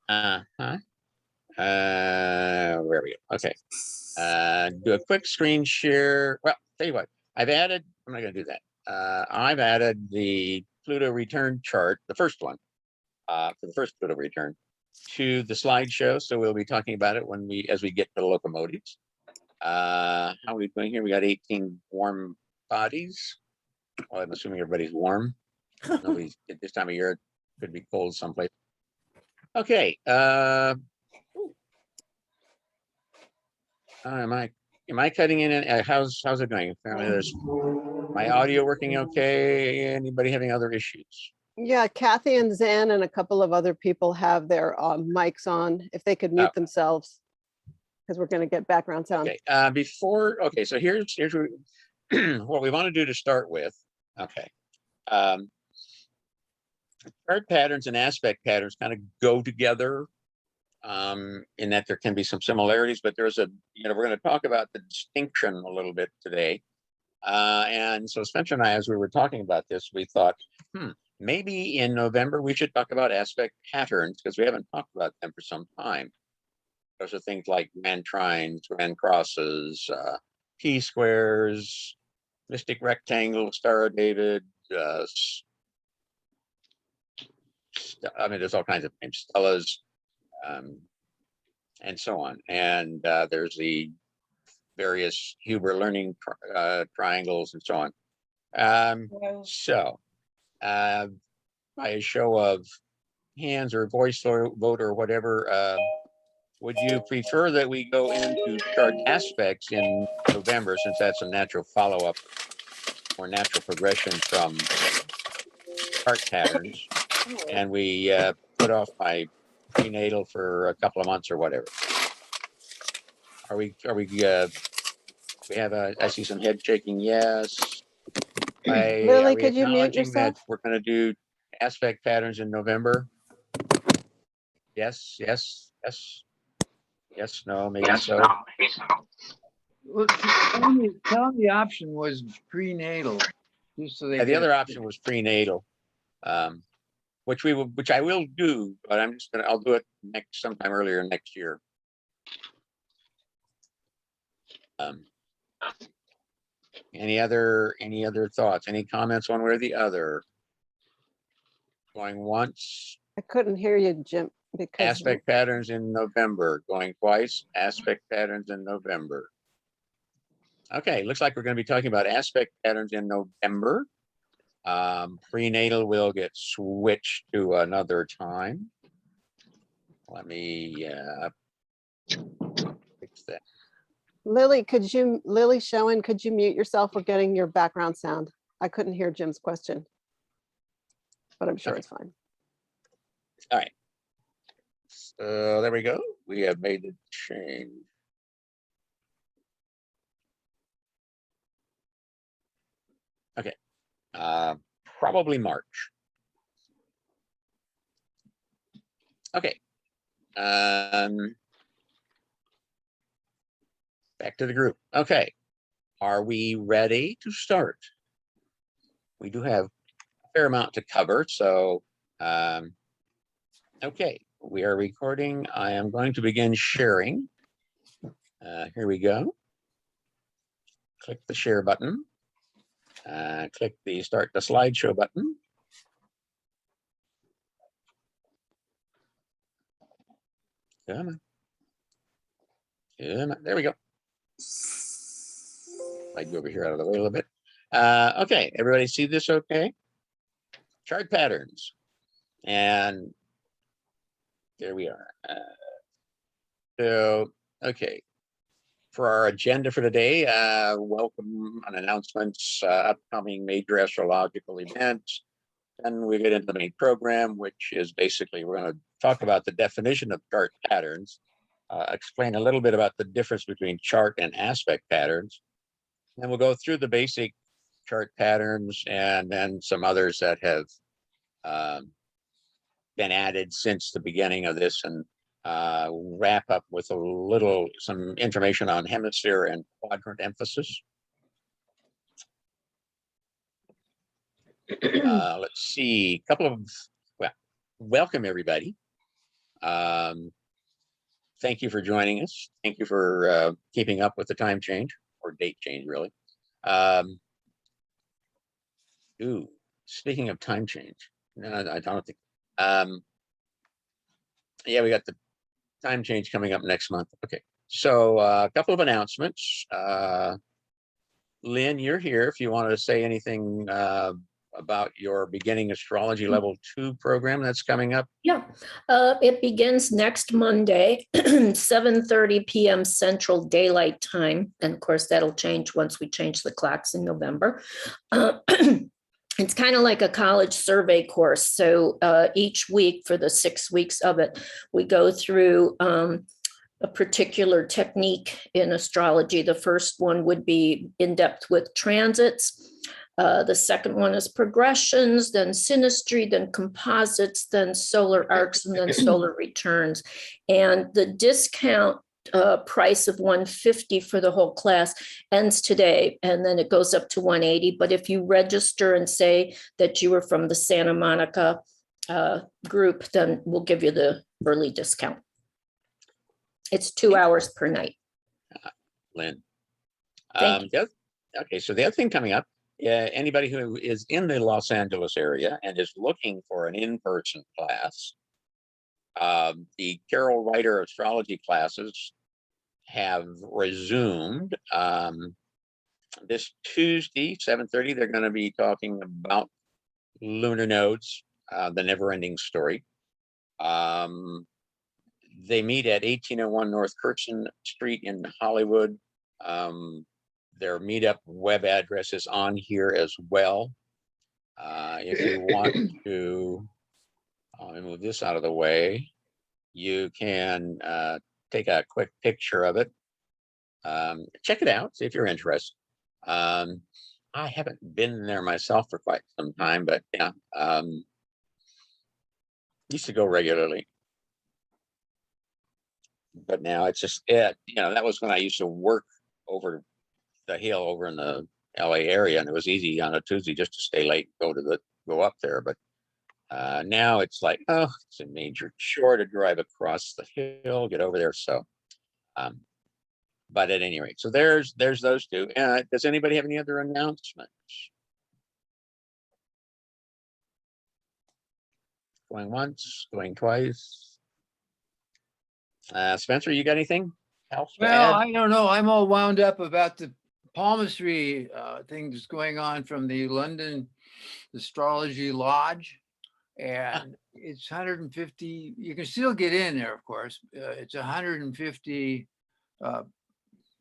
Uh-huh. Where are we go? Okay. Do a quick screen share. Well, tell you what, I'm not going to do that. I've added the Pluto return chart, the first one, for the first Pluto return, to the slideshow. So we'll be talking about it as we get to the locomotives. How are we doing here? We got 18 warm bodies. Well, I'm assuming everybody's warm. Nobody's at this time of year. It could be cold someplace. Okay. Am I cutting in? How's it going? Apparently, there's my audio working okay. Anybody having other issues? Yeah, Kathy and Zan and a couple of other people have their mics on. If they could mute themselves, because we're going to get background sound. Okay. So here's what we want to do to start with. Okay. Chart patterns and aspect patterns kind of go together. In that there can be some similarities, but we're going to talk about the distinction a little bit today. And so Spencer and I, as we were talking about this, we thought, maybe in November we should talk about aspect patterns, because we haven't talked about them for some time. Those are things like grand trines, grand crosses, T-squares, mystic rectangle, Star of David. There's all kinds of names, stellas. And so on. And there's the various Huber learning triangles and so on. By a show of hands or voice or vote or whatever, would you prefer that we go into chart aspects in November, since that's a natural follow-up or natural progression from chart patterns, and we put off my prenatal for a couple of months or whatever? We have I see some head shaking. Yes. Lily, could you mute yourself? That we're going to do aspect patterns in November. Yes, no, maybe so. Well, tell me the option was prenatal. Just so the other option was prenatal. Which I will do, but I'll do it sometime earlier next year. Any other thoughts? Any comments one way or the other? Going once. I couldn't hear you, Jim. Because aspect patterns in November. Going twice. Aspect patterns in November. Okay, looks like we're going to be talking about aspect patterns in November. Prenatal will get switched to another time. Let me fix that. Lily Schoen, could you mute yourself? We're getting your background sound. I couldn't hear Jim's question, but I'm sure it's fine. All right. So there we go. We have made the change. Okay. Probably March. Okay. Back to the group. Okay. Are we ready to start? We do have a fair amount to cover. So, okay, we are recording. I am going to begin sharing. Here we go. Click the share button. Click the start the slideshow button. Come on. There we go. I'd go over here out of the way a little bit. Okay, everybody see this okay? Chart patterns. And there we are. Okay. For our agenda for today, welcome on announcements, upcoming major astrological events. Then we get into the main program, which is basically we're going to talk about the definition of chart patterns, explain a little bit about the difference between chart and aspect patterns. Then we'll go through the basic chart patterns and then some others that have been added since the beginning of this, and wrap up with some information on hemisphere and quadrant emphasis. Let's see, welcome everybody. Thank you for joining us. Thank you for keeping up with the time change or date change, really. Ooh, speaking of time change, no, I don't think. Yeah, we got the time change coming up next month. Okay, so a couple of announcements. Lynn, you're here if you wanted to say anything about your beginning astrology level 2 program that's coming up. Yeah, it begins next Monday, 7:30 p.m. Central Daylight Time. And of course, that'll change once we change the clocks in November. It's kind of like a college survey course. So each week for the 6 weeks of it, we go through a particular technique in astrology. The first one would be in depth with transits. The second one is progressions, then synastry, then composites, then solar arcs, and then solar returns. And the discount price of $150 for the whole class ends today, and then it goes up to $180. But if you register and say that you were from the Santa Monica group, then we'll give you the early discount. It's 2 hours per night. Lynn. Thank you. Okay, so the other thing coming up, anybody who is in the Los Angeles area and is looking for an in-person class, the Carol Ryder astrology classes have resumed. This Tuesday, 7:30, they're going to be talking about lunar nodes, the never-ending story. They meet at 1801 North Curtin Street in Hollywood. Their Meetup web address is on here as well. If you want to, let me move this out of the way. You can take a quick picture of it. Check it out, see if you're interested. I haven't been there myself for quite some time, but yeah, used to go regularly. But now it's just, you know, that was when I used to work over the hill over in the LA area, and it was easy on a Tuesday just to stay late, go up there. But now it's like, oh, it's a major chore to drive across the hill, get over there. So, but at any rate, so there's those two. Does anybody have any other announcements? Going once, going twice. Spencer, you got anything else to Well, add? I don't know. I'm all wound up about the palmistry things going on from the London Astrology Lodge. And it's 150, you can still get in there, of course. It's 150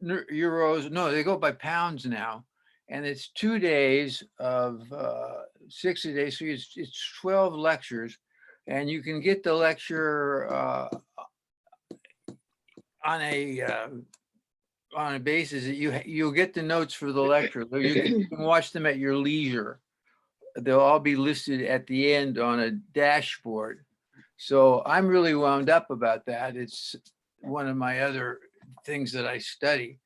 euros. No, they go by pounds now. And it's 2 days of 60 days. So it's 12 lectures. And you can get the lecture on a basis that you'll get the notes for the lecture. You can watch them at your leisure. They'll all be listed at the end on a dashboard. So I'm really wound up about that. It's one of my other things that I study.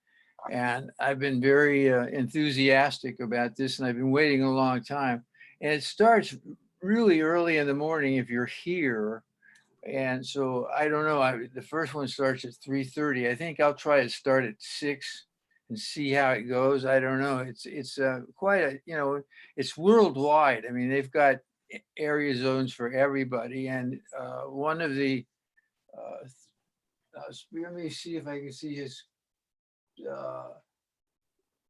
And I've been very enthusiastic about this, and I've been waiting a long time. And it starts really early in the morning if you're here. And so I don't know, the first one starts at 3:30. I think I'll try to start at 6 and see how it goes. I don't know. It's quite a, you know, it's worldwide. I mean, they've got area zones for everybody. And one of the, let me see if I can see his,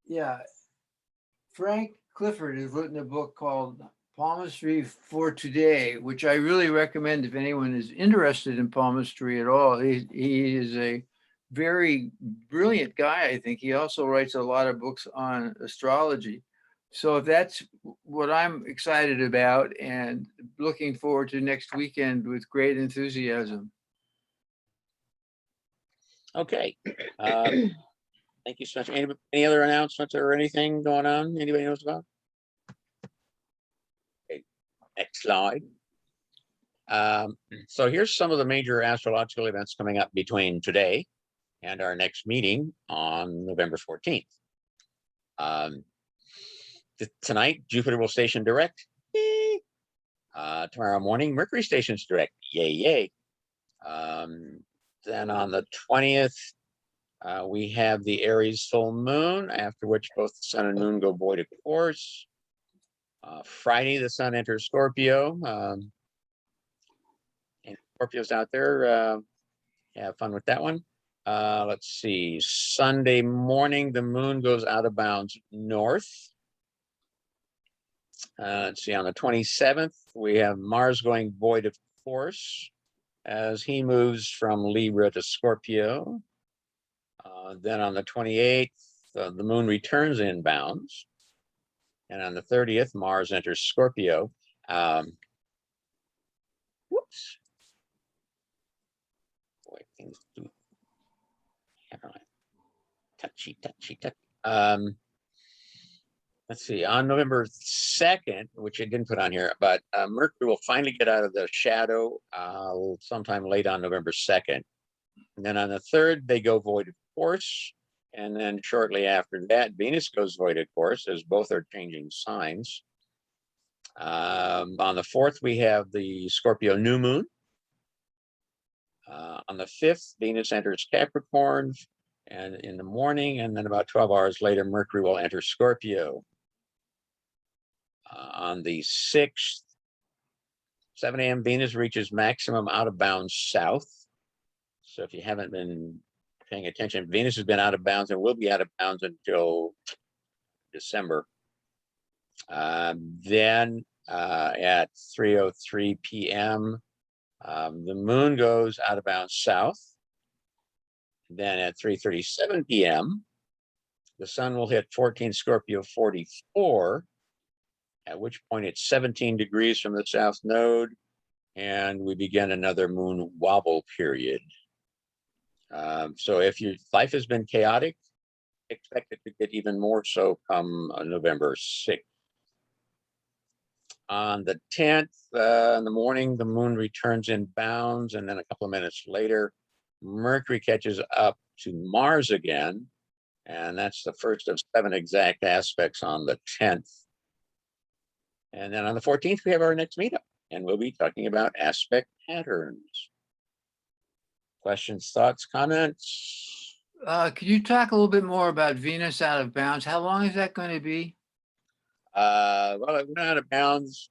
yeah, Frank Clifford has written a book called Palmistry for Today, which I really recommend if anyone is interested in palmistry at all. He is a very brilliant guy, I think. He also writes a lot of books on astrology. So if that's what I'm excited about and looking forward to next weekend with great enthusiasm. Okay. Thank you so much. Any other announcements or anything going on? Anybody knows about? Okay, next slide. So here's some of the major astrological events coming up between today and our next meeting on November 14th. Tonight, Jupiter will station direct. Yay. Tomorrow morning, Mercury stations direct. Yay, yay. Then on the 20th, we have the Aries full moon, after which both the sun and moon go void of course. Friday, the sun enters Scorpio. And Scorpios out there, have fun with that one. Let's see, Sunday morning, the moon goes out of bounds north. Let's see, on the 27th, we have Mars going void of course as he moves from Libra to Scorpio. Then on the 28th, the moon returns in bounds. And on the 30th, Mars enters Scorpio. Whoops. Boy, things do touchy. Let's see, on November 2nd, which I didn't put on here, but Mercury will finally get out of the shadow sometime late on November 2nd. And then on the 3rd, they go void of course. And then shortly after that, Venus goes void of course, as both are changing signs. On the 4th, we have the Scorpio new moon. On the 5th, Venus enters Capricorn and in the morning, and then about 12 hours later, Mercury will enter Scorpio. On the 6th, 7 a.m., Venus reaches maximum out of bounds south. So if you haven't been paying attention, Venus has been out of bounds and will be out of bounds until December. Then at 3:03 p.m., the moon goes out of bounds south. Then at 3:37 p.m., the sun will hit 14 Scorpio 44, at which point it's 17 degrees from the south node, and we begin another moon wobble period. So if your life has been chaotic, expect it to get even more so come November 6th. On the 10th, in the morning, the moon returns in bounds, and then a couple of minutes later, Mercury catches up to Mars again, and that's the first of 7 exact aspects on the 10th. And then on the 14th, we have our next meetup, and we'll be talking about aspect patterns. Questions, thoughts, comments? Could you talk a little bit more about Venus out of bounds? How long is that going to be? Well, it went out of bounds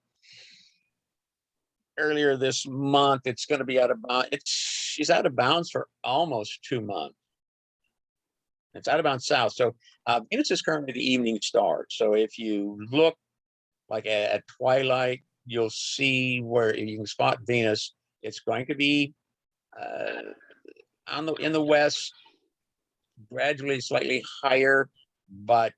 earlier this month. It's going to be out of bounds. She's out of bounds for almost 2 months. It's out of bounds south. So Venus is currently the evening star. So if you look like at twilight, you'll see where you can spot Venus. It's going to be in the west, gradually slightly higher, but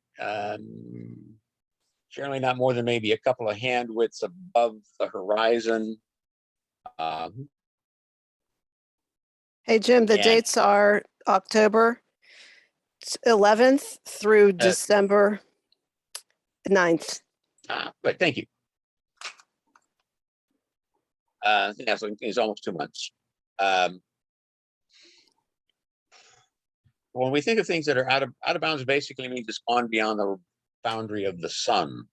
generally not more than maybe a couple of hand widths above the horizon. Hey, Jim, the And- dates are October 11th through December 9th. But thank you. Yeah, so it's almost 2 months. When we think of things that are out of bounds, basically means it's gone beyond the boundary of the sun,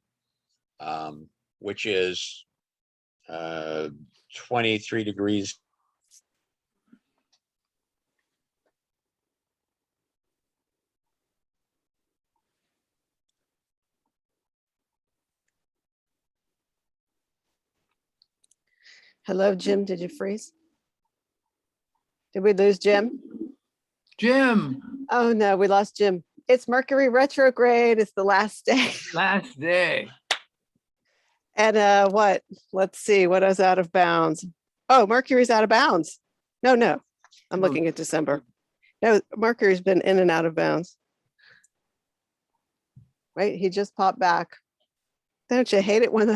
which is 23 degrees. Hello, Jim. Did you freeze? Did we lose Jim? Jim, Oh, no, we lost Jim. It's Mercury retrograde. It's the last day. last day. And what? Let's see. What is out of bounds? Oh, Mercury's out of bounds. No. I'm No. looking at December. No, Mercury's been in and out of bounds. Wait, he just popped back. Don't you hate it when the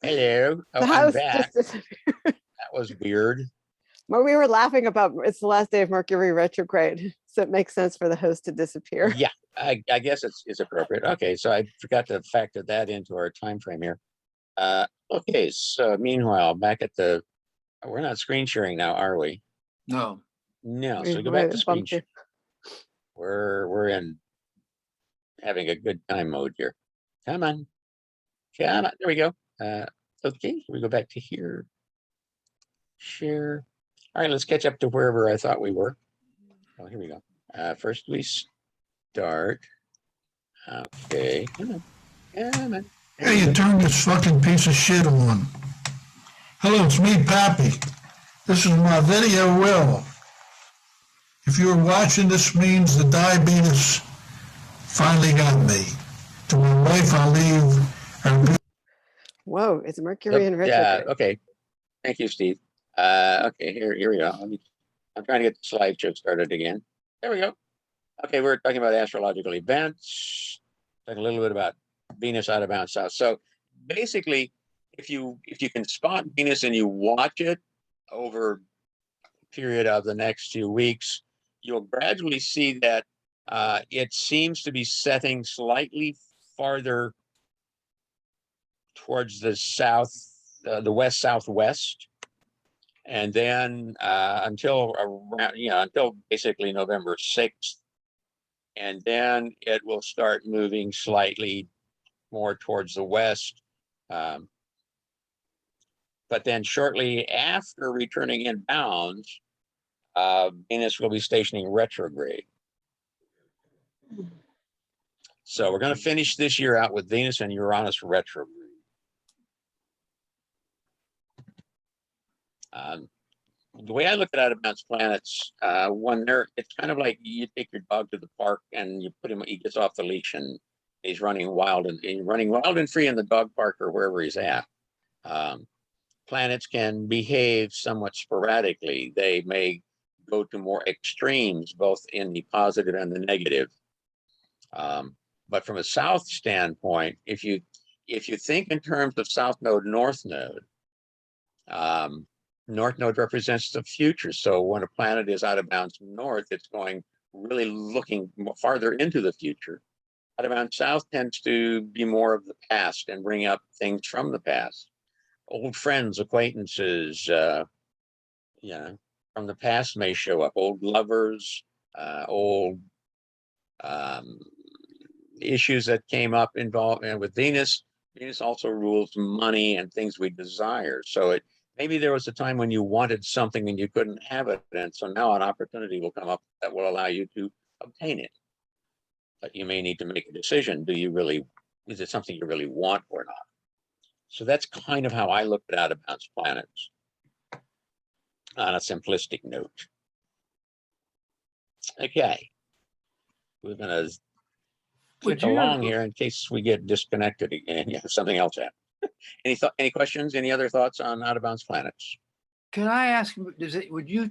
Hello. Oh, I'm house back. just disappeared? That was weird. Well, we were laughing about it's the last day of Mercury retrograde, so it makes sense for the host to disappear. Yeah, I guess it's appropriate. Okay, so I forgot to factor that into our time frame here. Okay, so meanwhile, back at we're not screen sharing now, are we? No. No, so We go back to bumped screen you. share. We're in having a good time mode here. Come on. There we go. Okay, we go back to here. Share. All right, let's catch up to wherever I thought we were. Oh, here we go. First we start. Okay, come on. Come on. Hey, you turned this fucking piece of shit on. Hello, it's me, Pappy. This is my video will. If you were watching, this means the diabetes finally got me. To my wife, I'll leave her. Whoa, it's Mercury in Yeah, retrograde. okay. Thank you, Steve. Okay, here we go. I'm trying to get the slideshow started again. There we go. Okay, we're talking about astrological events. Talking a little bit about Venus out of bounds south. So basically, if you can spot Venus and you watch it over a period of the next few weeks, you'll gradually see that it seems to be setting slightly farther towards the south, the west southwest, and then until around, until basically November 6th, and then it will start moving slightly more towards the west. But then shortly after returning in bounds, Venus will be stationing retrograde. So we're going to finish this year out with Venus and Uranus retrograde. The way I look at out of bounds planets, when it's kind of like you take your dog to the park and you put him, he gets off the leash and he's running wild and free in the dog park or wherever he's at. Planets can behave somewhat sporadically. They may go to more extremes, both in the positive and the negative. But from a south standpoint, if you think in terms of south node, north node, north node represents the future. So when a planet is out of bounds north, it's going really looking farther into the future. Out of bounds south tends to be more of the past and bring up things from the past. Old friends, acquaintances, from the past may show up. Old lovers, old issues that came up involved. And with Venus, Venus also rules money and things we desire. So maybe there was a time when you wanted something and you couldn't have it. And so now an opportunity will come up that will allow you to obtain it. But you may need to make a decision. Is it something you really want or not? So that's kind of how I look at out of bounds planets on a simplistic note. Okay. We're going to click along here in case we get disconnected again. Yeah, something else happened. Any questions? Any other thoughts on out of bounds planets? Can I ask, would you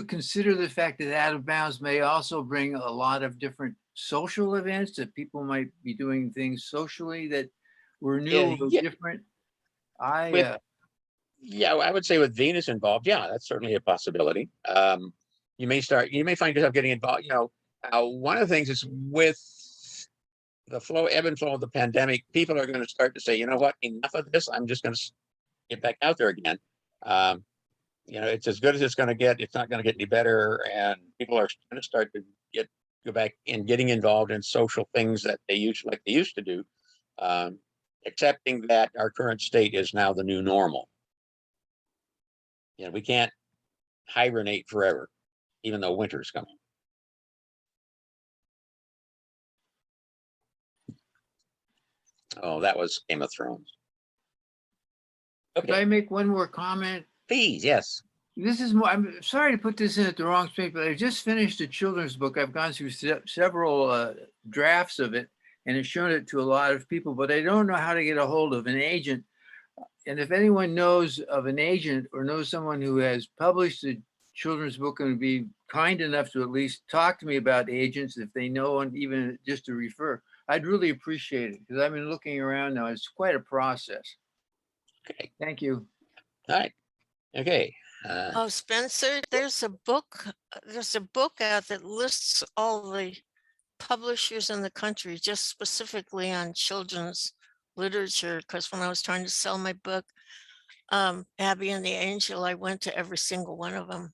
consider the fact that out of bounds may also bring a lot of different social events, that people might be doing things socially that were new or different? I would say with Venus involved, yeah, that's certainly a possibility. You may find yourself getting involved. One of the things is with the ebb and flow of the pandemic, people are going to start to say, you know what, enough of this. I'm just going to get back out there again. It's as good as it's going to get. It's not going to get any better. And people are going to start to go back in getting involved in social things that they used to do, accepting that our current state is now the new normal. We can't hibernate forever, even though winter's coming. Oh, that was Game of Thrones. Okay. Could I make one more comment? Please, yes. This is more, I'm sorry to put this in at the wrong space, but I just finished a children's book. I've gone through several drafts of it and have shown it to a lot of people, but I don't know how to get a hold of an agent. And if anyone knows of an agent or knows someone who has published a children's book and would be kind enough to at least talk to me about agents, if they know, and even just to refer, I'd really appreciate it, because I've been looking around now. It's quite a process. Okay. Thank you. All right. Okay. Oh, Spencer, there's a book out that lists all the publishers in the country just specifically on children's literature. Because when I was trying to sell my book, Abby and the Angel, I went to every single one of them.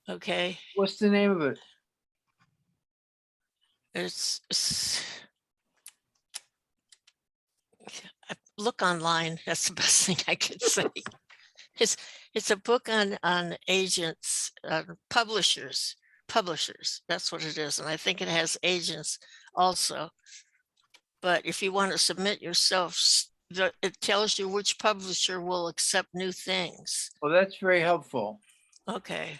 Okay. What's the name of it? Look online. That's the best thing I could say. It's a book on agents, publishers. That's what it is. And I think it has agents also. But if you want to submit yourself, it tells you which publisher will accept new things. Well, that's very helpful Okay.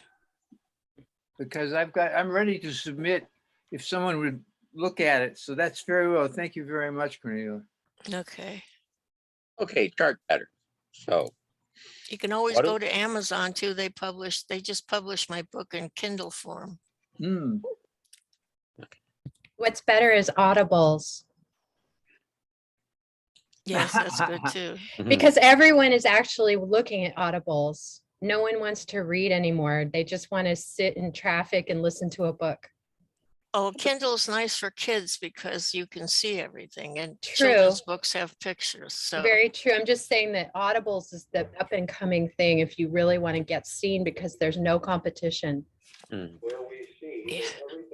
because I'm ready to submit if someone would look at it. So that's very well. Thank you very much, Cornelia. Okay. Okay, chart pattern. So, You can always What do- go to Amazon too. They just published my book in Kindle form. Hmm. What's better is audibles Yes, that's good too. because everyone is actually looking at audibles. No one wants to read anymore. They just want to sit in traffic and listen to a book. Oh, Kindle's nice for kids because you can see everything and True. children's books have pictures. So Very true. I'm just saying that audibles is the up and coming thing if you really want to get seen because there's no competition. Mhm. yeah.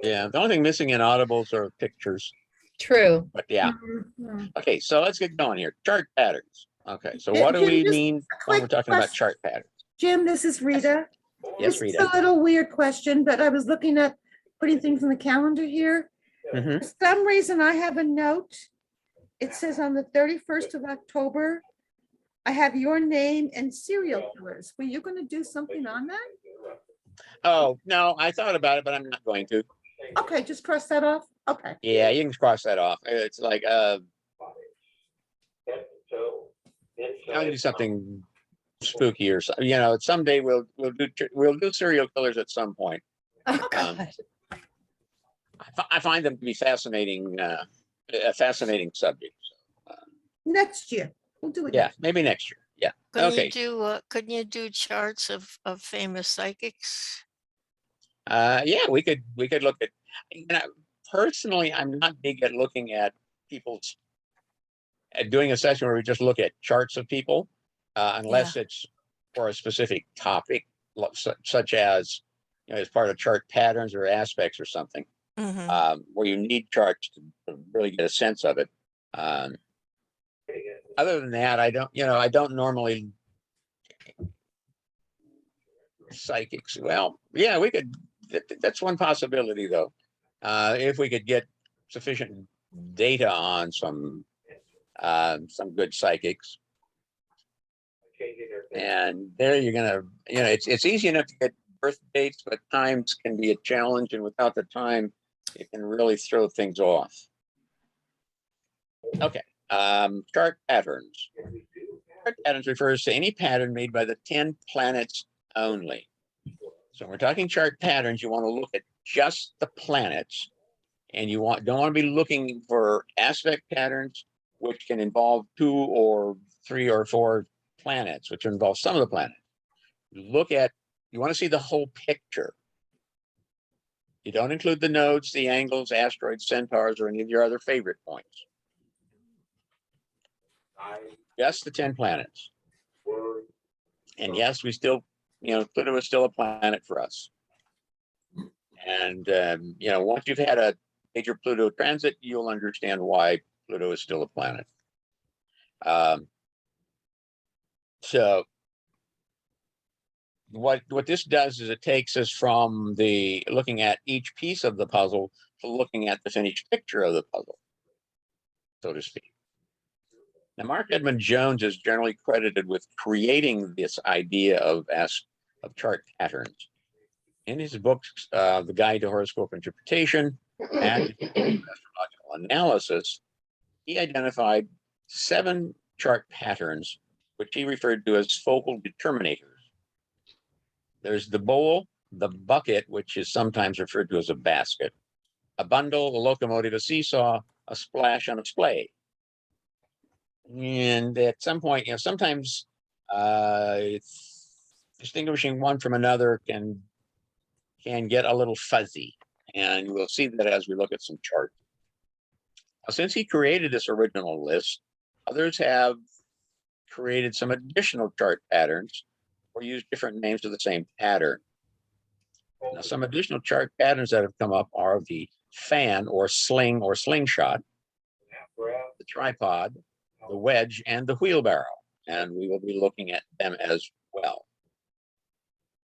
Yeah, the only thing missing in audibles are pictures, True. but yeah. Mhm. Okay, so let's get going here. Chart patterns. Okay, so what do Jim, we just mean when we're quick talking about question. chart patterns? Jim, this is Rita. Yes, This is Rita. a little weird question, but I was looking at putting things in the calendar here. Mhm. For some reason, I have a note. It says on the 31st of October, I have your name and serial killers. Were you going to do something on that? Oh, no, I thought about it, but I'm not going to. Okay, just cross that off. Okay. Yeah, you can cross that off. It's like, I'll do something spooky or something, someday we'll do serial killers at some point. Oh, Um, God. I find them to be fascinating, a fascinating subject. Next year. We'll do it. Yeah, next year. maybe next year. Yeah. Okay. Couldn't you do charts of famous psychics? Yeah, we could look at, personally, I'm not big at looking at people's, at doing a session where we just look at charts of people, unless it's for a specific topic, such as, as part of chart patterns or aspects or something, Mhm. where you need charts to really get a sense of it. Other than that, I don't normally psychics. Well, yeah, we could, that's one possibility though. If we could get sufficient data on some good psychics. And there you're gonna, it's easy enough to get birth dates, but times can be a challenge, and without the time, it can really throw things off. Okay, chart patterns. Chart patterns refers to any pattern made by the 10 planets only. So when we're talking chart patterns, you want to look at just the planets, and you don't want to be looking for aspect patterns, which can involve 2 or 3 or 4 planets, which involve some of the planets. You want to see the whole picture. You don't include the nodes, the angles, asteroids, centaurs, or any of your other favorite points. Just the 10 planets. And yes, we still, Pluto is still a planet for us. And, once you've had a major Pluto transit, you'll understand why Pluto is still a planet. So what this does is it takes us from looking at each piece of the puzzle to looking at the finished picture of the puzzle, so to speak. Now, Mark Edmund Jones is generally credited with creating this idea of chart patterns. In his books, The Guide to Horoscope Interpretation and Astrological Analysis, he identified 7 chart patterns, which he referred to as focal determinators. There's the bowl, the bucket, which is sometimes referred to as a basket, a bundle, a locomotive, a seesaw, a splash, and a splay. And at some point, sometimes distinguishing one from another can get a little fuzzy, and we'll see that as we look at some charts. Now, since he created this original list, others have created some additional chart patterns or use different names of the same pattern. Now, some additional chart patterns that have come up are the fan or sling or slingshot, the tripod, the wedge, and the wheelbarrow. And we will be looking at them as well.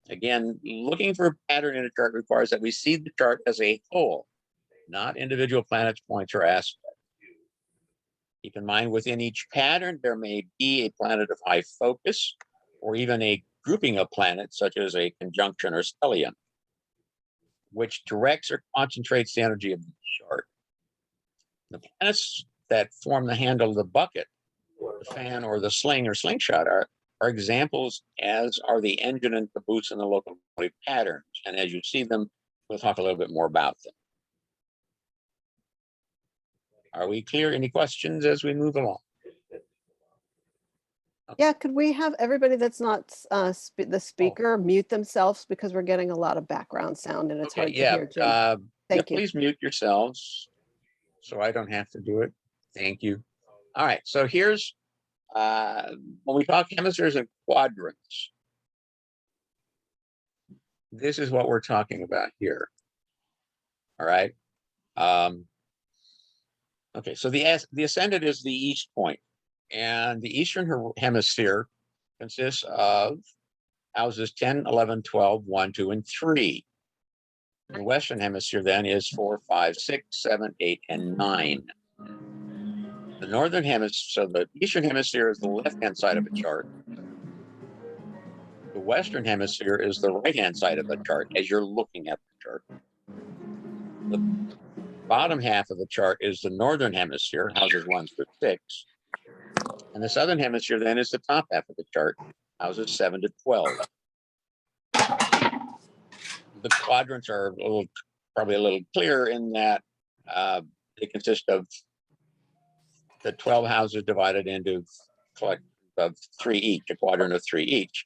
Again, looking for a pattern in a chart requires that we see the chart as a whole, not individual planets, points, or aspects. Keep in mind, within each pattern, there may be a planet of high focus, or even a grouping of planets, such as a conjunction or stellium, which directs or concentrates the energy of the chart. The planets that form the handle of the bucket, the fan, or the sling or slingshot are examples, as are the engine and caboose in the locomotive patterns. And as you see them, we'll talk a little bit more about them. Are we clear? Any questions as we move along? Yeah, could we have everybody that's not the speaker mute themselves, because we're getting a lot of background sound and it's Okay, hard to yeah. hear, Jim. Yeah, Thank you. please mute yourselves so I don't have to do it. Thank you. All right, so here's when we talk hemispheres and quadrants, this is what we're talking about here. All right. Okay, so the ascendant is the east point, and the eastern hemisphere consists of houses 10, 11, 12, 1, 2, and 3. The western hemisphere then is 4, 5, 6, 7, 8, and 9. The northern hemisphere, so the eastern hemisphere is the left-hand side of a chart. The western hemisphere is the right-hand side of the chart as you're looking at the chart. The bottom half of the chart is the northern hemisphere, houses 1 through 6. And the southern hemisphere then is the top half of the chart, houses 7 to 12. The quadrants are probably a little clearer in that they consist of the 12 houses divided into collections of 3 each, a quadrant of 3 each.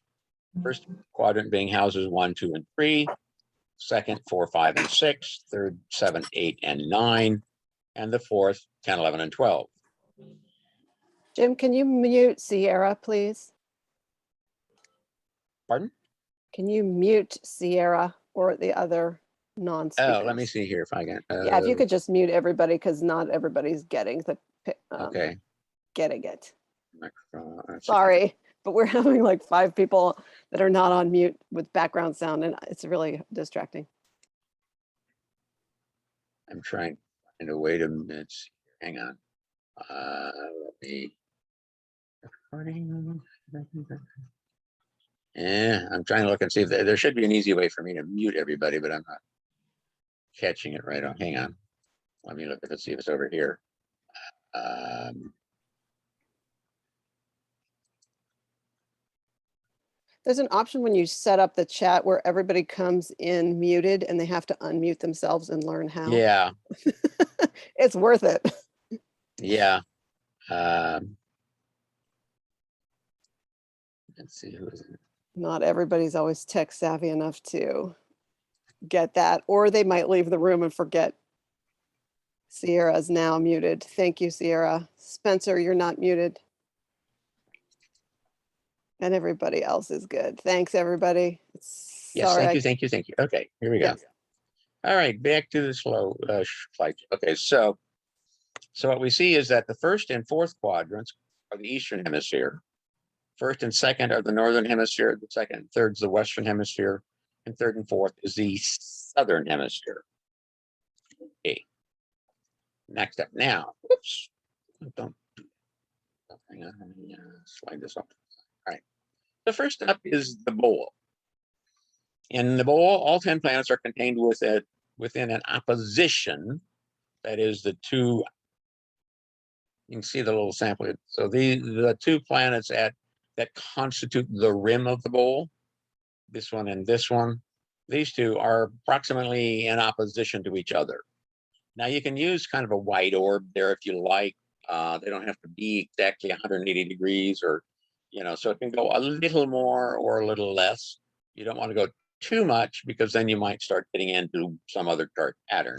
First quadrant being houses 1, 2, and 3. Second, 4, 5, and 6. Third, 7, 8, and 9. And the fourth, 10, 11, and 12. Jim, can you mute Sierra, please? Pardon? Can you mute Sierra or the other non-speakers? Oh, let me see here if I can. Yeah, if you could just mute everybody, because not everybody's getting Okay. getting it. Microphone. Sorry, but we're having like 5 people that are not on mute with background sound, and it's really distracting. I'm trying to find a way to hang on. Let me. Yeah, I'm trying to look and see if there should be an easy way for me to mute everybody, but I'm not catching it right on. Hang on. Let me look at it, see if it's over here. There's an option when you set up the chat where everybody comes in muted and they have to unmute themselves and learn how. Yeah, It's worth it. yeah. Let's see who is it. Not everybody's always tech savvy enough to get that, or they might leave the room and forget. Sierra's now muted. Thank you, Sierra. Spencer, you're not muted. And everybody else is good. Thanks, everybody. Yes, Sorry, thank you. Okay, here we go. Yes. All right, back to the slow flight. Okay, so what we see is that the first and fourth quadrants are the eastern hemisphere. First and second are the northern hemisphere. The second and third is the western hemisphere, and third and fourth is the southern hemisphere. Okay. Next up now. Whoops. Don't hang on. Let me slide this up. All right. The first up is the bowl. In the bowl, all 10 planets are contained within an opposition. That is the two. You can see the little sample. So the 2 planets that constitute the rim of the bowl, this one and this one, these 2 are approximately in opposition to each other. Now you can use kind of a white orb there if you like. They don't have to be exactly 180 degrees or, so it can go a little more or a little less. You don't want to go too much, because then you might start getting into some other chart pattern.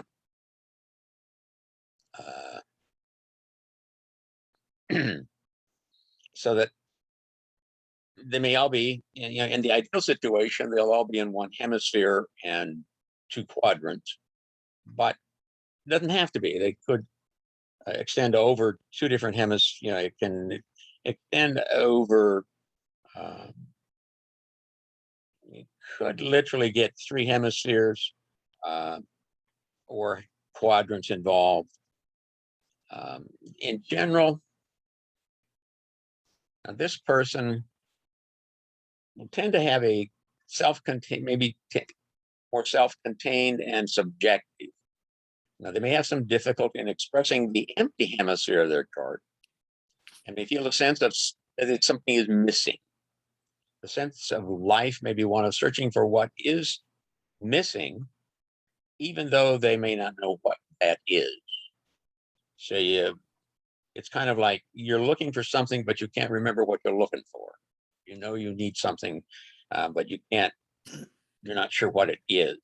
So that they may all be, in the ideal situation, they'll all be in one hemisphere and 2 quadrants, but it doesn't have to be. They could extend over 2 different hemispheres. It can extend over, You could literally get 3 hemispheres or quadrants involved. In general, now this person will tend to have a self-contained, maybe more self-contained and subjective. Now, they may have some difficulty in expressing the empty hemisphere of their chart, and they feel a sense of that something is missing. The sense of life may be one of searching for what is missing, even though they may not know what that is. So it's kind of like you're looking for something, but you can't remember what you're looking for. You know you need something, but you're not sure what it is.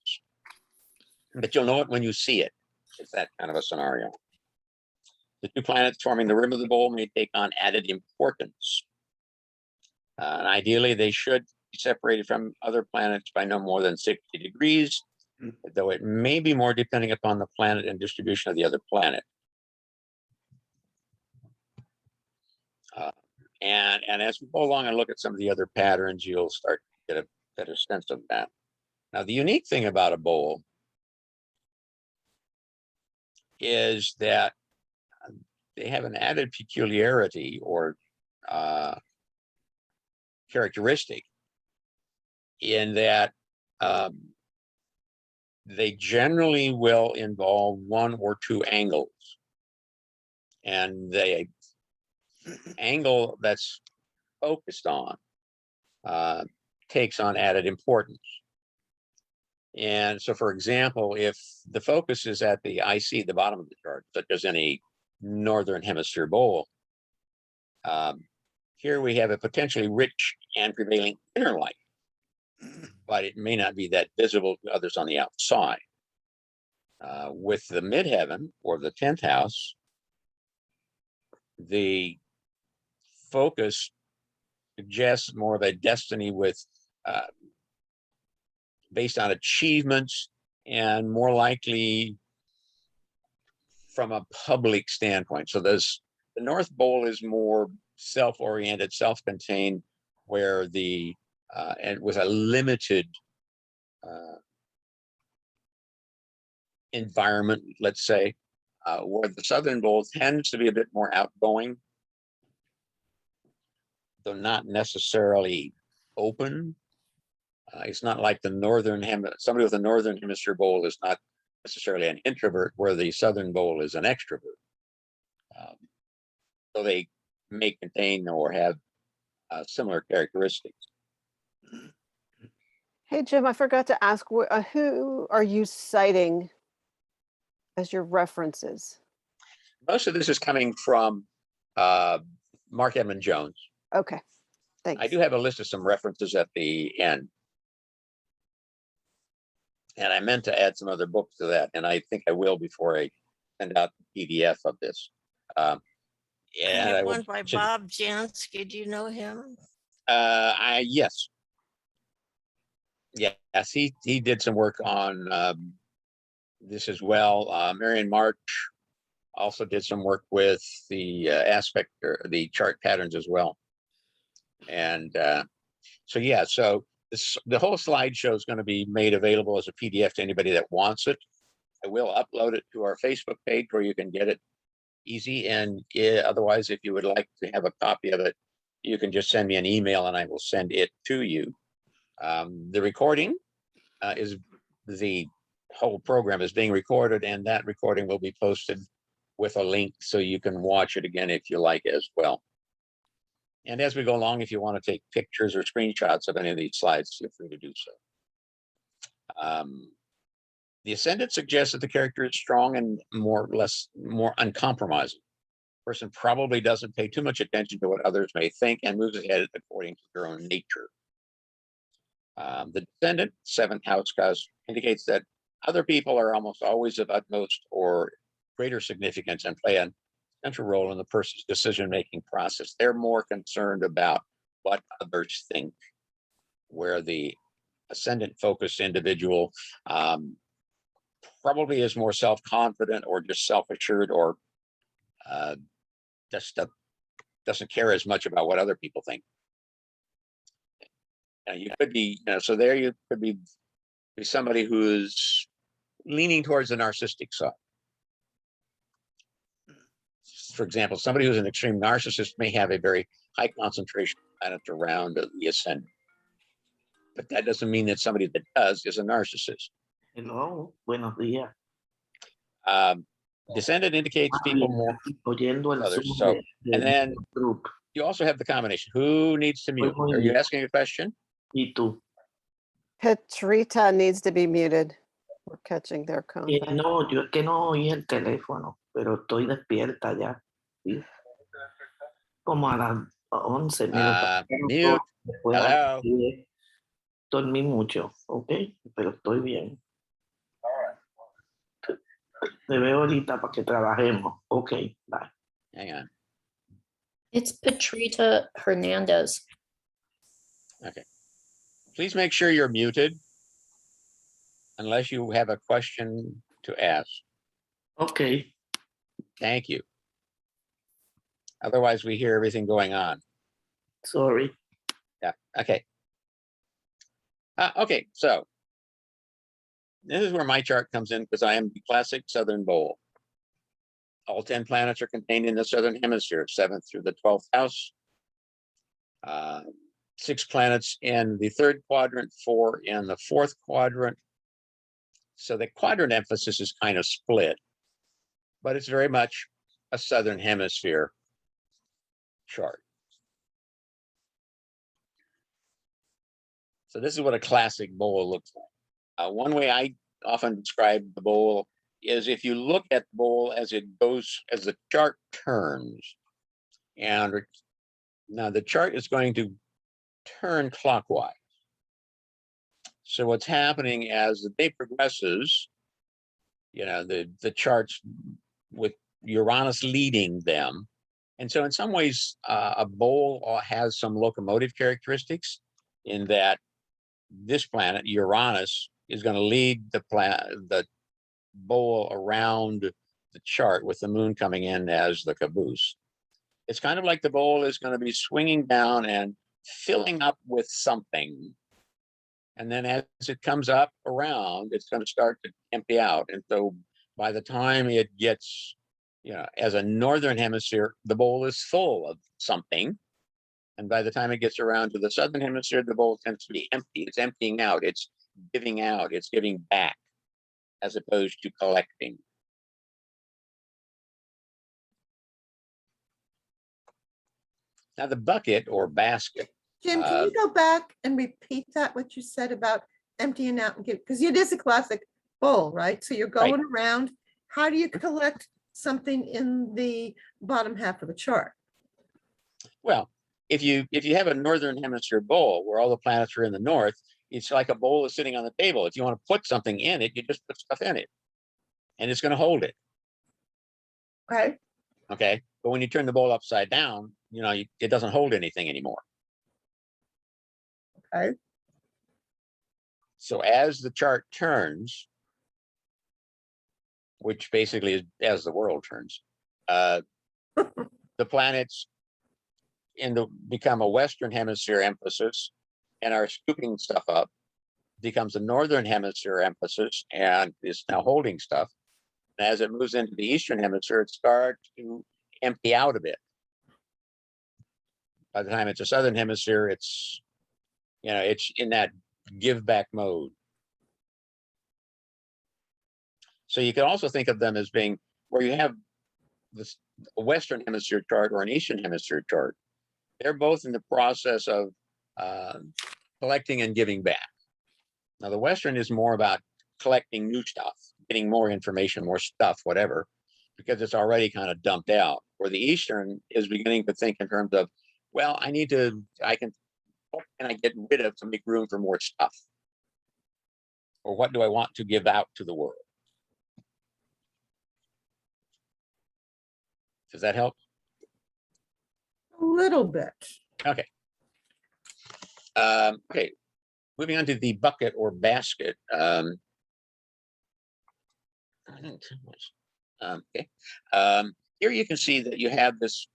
But you'll know it when you see it. It's that kind of a scenario. The 2 planets forming the rim of the bowl may take on added importance. And ideally, they should be separated from other planets by no more than 60 degrees, though it may be more depending upon the planet and distribution of the other planet. And as we go along and look at some of the other patterns, you'll start to get a better sense of that. Now, the unique thing about a bowl is that they have an added peculiarity or characteristic in that they generally will involve 1 or 2 angles. And the angle that's focused on takes on added importance. And so, for example, if the focus is at the IC, the bottom of the chart, such as any northern hemisphere bowl, here we have a potentially rich and prevailing inner light, but it may not be that visible to others on the outside. With the midheaven or the 10th house, the focus suggests more of a destiny with based on achievements and more likely from a public standpoint. So the North Pole is more self-oriented, self-contained, where and with a limited environment, let's say, where the Southern Pole tends to be a bit more outgoing, though not necessarily open. It's not like the somebody with a Northern Hemisphere bowl is not necessarily an introvert, where the Southern bowl is an extrovert. So they may contain or have similar characteristics. Hey, Jim, I forgot to ask, who are you citing as your references? Most of this is coming from Mark Edmund Jones. Okay, thanks. I do have a list of some references at the end. And I meant to add some other books to that, and I think I will before I send out the PDF of this. I And have I one will by Bob Jansky. Do you know him? yes. Yes, he did some work on this as well. Marion March also did some work with the aspect or the chart patterns as well. And so, yeah, so the whole slideshow is going to be made available as a PDF to anybody that wants it. I will upload it to our Facebook page where you can get it easy. And otherwise, if you would like to have a copy of it, you can just send me an email and I will send it to you. The recording is the whole program is being recorded, and that recording will be posted with a link so you can watch it again if you like as well. And as we go along, if you want to take pictures or screenshots of any of these slides, feel free to do so. The ascendant suggests that the character is strong and more uncompromising. The person probably doesn't pay too much attention to what others may think and moves ahead according to their own nature. The descendant, 7th house cause, indicates that other people are almost always of utmost or greater significance and play a central role in the person's decision-making process. They're more concerned about what others think, where the ascendant-focused individual probably is more self-confident or just self-assured or just doesn't care as much about what other people think. You could be, so there you could be somebody who's leaning towards the narcissistic side. For example, somebody who's an extreme narcissist may have a very high concentration of planets around the ascendant. But that doesn't mean that somebody that does is a narcissist. Hello, buenos días. Descendant indicates people more Oyendo el others. Zoom So, de and then group. you also have the combination. Who needs to mute? muy Are you bien. asking a question? ¿Y tú? Petrita needs to be muted. We're catching their contact. No, yo es que no oí el teléfono, pero estoy despierta ya. ¿sí? Como a las 11 minutos. Mute. Después a las Hello. 10. Dormí mucho, ¿ok? Pero estoy bien. Te veo ahorita para que trabajemos. Ok, bye. Hang on. It's Petrita Hernandez. Okay. Please make sure you're muted unless you have a question to ask. Ok. Thank you. Otherwise, we hear everything going on. Sorry. Yeah. Okay. Okay. So this is where my chart comes in because I am the classic Southern Bowl. All 10 planets are contained in the Southern Hemisphere, 7th through the 12th house. 6 planets in the 3rd quadrant, 4 in the 4th quadrant. So the quadrant emphasis is kind of split, but it's very much a Southern Hemisphere chart. So this is what a classic bowl looks like. One way I often describe the bowl is if you look at the bowl as it goes, as the chart turns, and now the chart is going to turn clockwise. So what's happening as the day progresses, the charts with Uranus leading them. And so in some ways, a bowl has some locomotive characteristics in that this planet, Uranus, is going to lead the bowl around the chart with the moon coming in as the caboose. It's kind of like the bowl is going to be swinging down and filling up with something. And then as it comes up around, it's going to start to empty out. And so by the time it gets, as a northern hemisphere, the bowl is full of something. And by the time it gets around to the southern hemisphere, the bowl tends to be empty. It's emptying out. It's giving out. It's giving back as opposed to collecting. Now the bucket or basket. Jim, can you go back and repeat that, what you said about emptying out and give, because it is a classic bowl, right? So you're going around. How do you collect something in the bottom half of the chart? Well, if you have a northern hemisphere bowl where all the planets are in the north, it's like a bowl is sitting on the table. If you want to put something in it, you just put stuff in it, and it's going to hold it. Okay. Okay. But when you turn the bowl upside down, it doesn't hold anything anymore. Okay. So as the chart turns, which basically is as the world turns, the planets become a Western hemisphere emphasis and are scooping stuff up, becomes a Northern hemisphere emphasis and is now holding stuff. And as it moves into the Eastern hemisphere, it starts to empty out a bit. By the time it's a Southern hemisphere, it's in that give back mode. So you can also think of them as being where you have this a Western hemisphere chart or an Eastern hemisphere chart. They're both in the process of collecting and giving back. Now the Western is more about collecting new stuff, getting more information, more stuff, whatever, because it's already kind of dumped out. Where the Eastern is beginning to think in terms of, well, what can I get rid of to make room for more stuff? Or what do I want to give out to the world? Does that help? A little bit. Okay. Okay. Moving on to the bucket or basket. Okay. Here you can see that you have this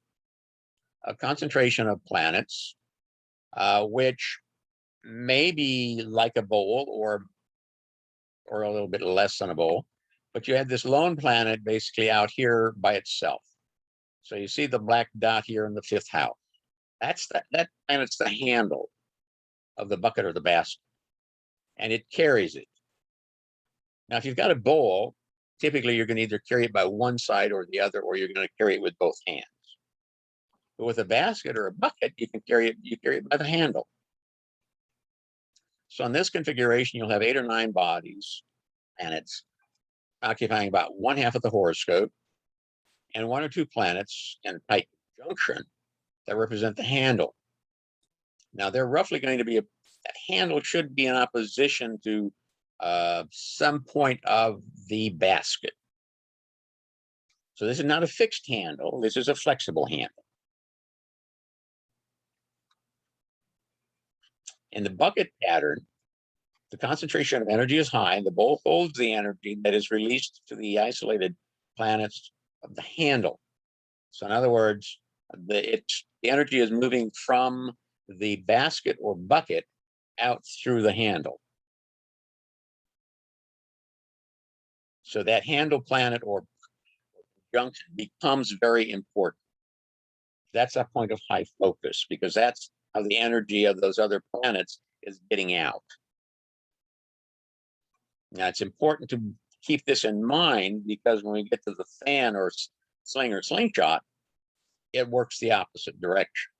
concentration of planets, which maybe like a bowl or a little bit less than a bowl, but you have this lone planet basically out here by itself. So you see the black dot here in the 5th house. That's that planet's the handle of the bucket or the basket, and it carries it. Now, if you've got a bowl, typically you're going to either carry it by one side or the other, or you're going to carry it with both hands. But with a basket or a bucket, you carry it by the handle. So in this configuration, you'll have 8 or 9 bodies, planets, occupying about 1/2 of the horoscope, and 1 or 2 planets in a tight conjunction that represent the handle. Now, they're roughly going to be that handle should be in opposition to some point of the basket. So this is not a fixed handle. This is a flexible handle. In the bucket pattern, the concentration of energy is high, and the bowl holds the energy that is released to the isolated planets of the handle. So in other words, the energy is moving from the basket or bucket out through the handle. So that handle planet or junction becomes very important. That's a point of high focus, because that's how the energy of those other planets is getting out. Now, it's important to keep this in mind, because when we get to the fan or sling or slingshot, it works the opposite direction.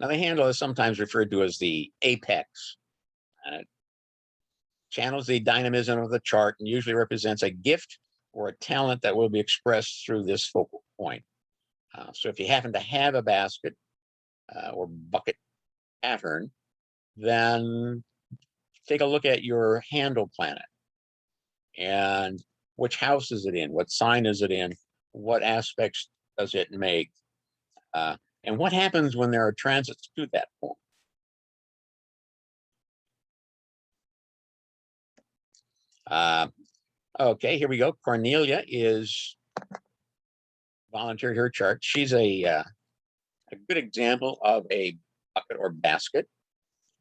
Now, the handle is sometimes referred to as the apex. It channels the dynamism of the chart and usually represents a gift or a talent that will be expressed through this focal point. So if you happen to have a basket or bucket pattern, then take a look at your handle planet and which house is it in, what sign is it in, what aspects does it make, and what happens when there are transits to that point. Okay, here we go. Cornelia is volunteered her chart. She's a good example of a bucket or basket.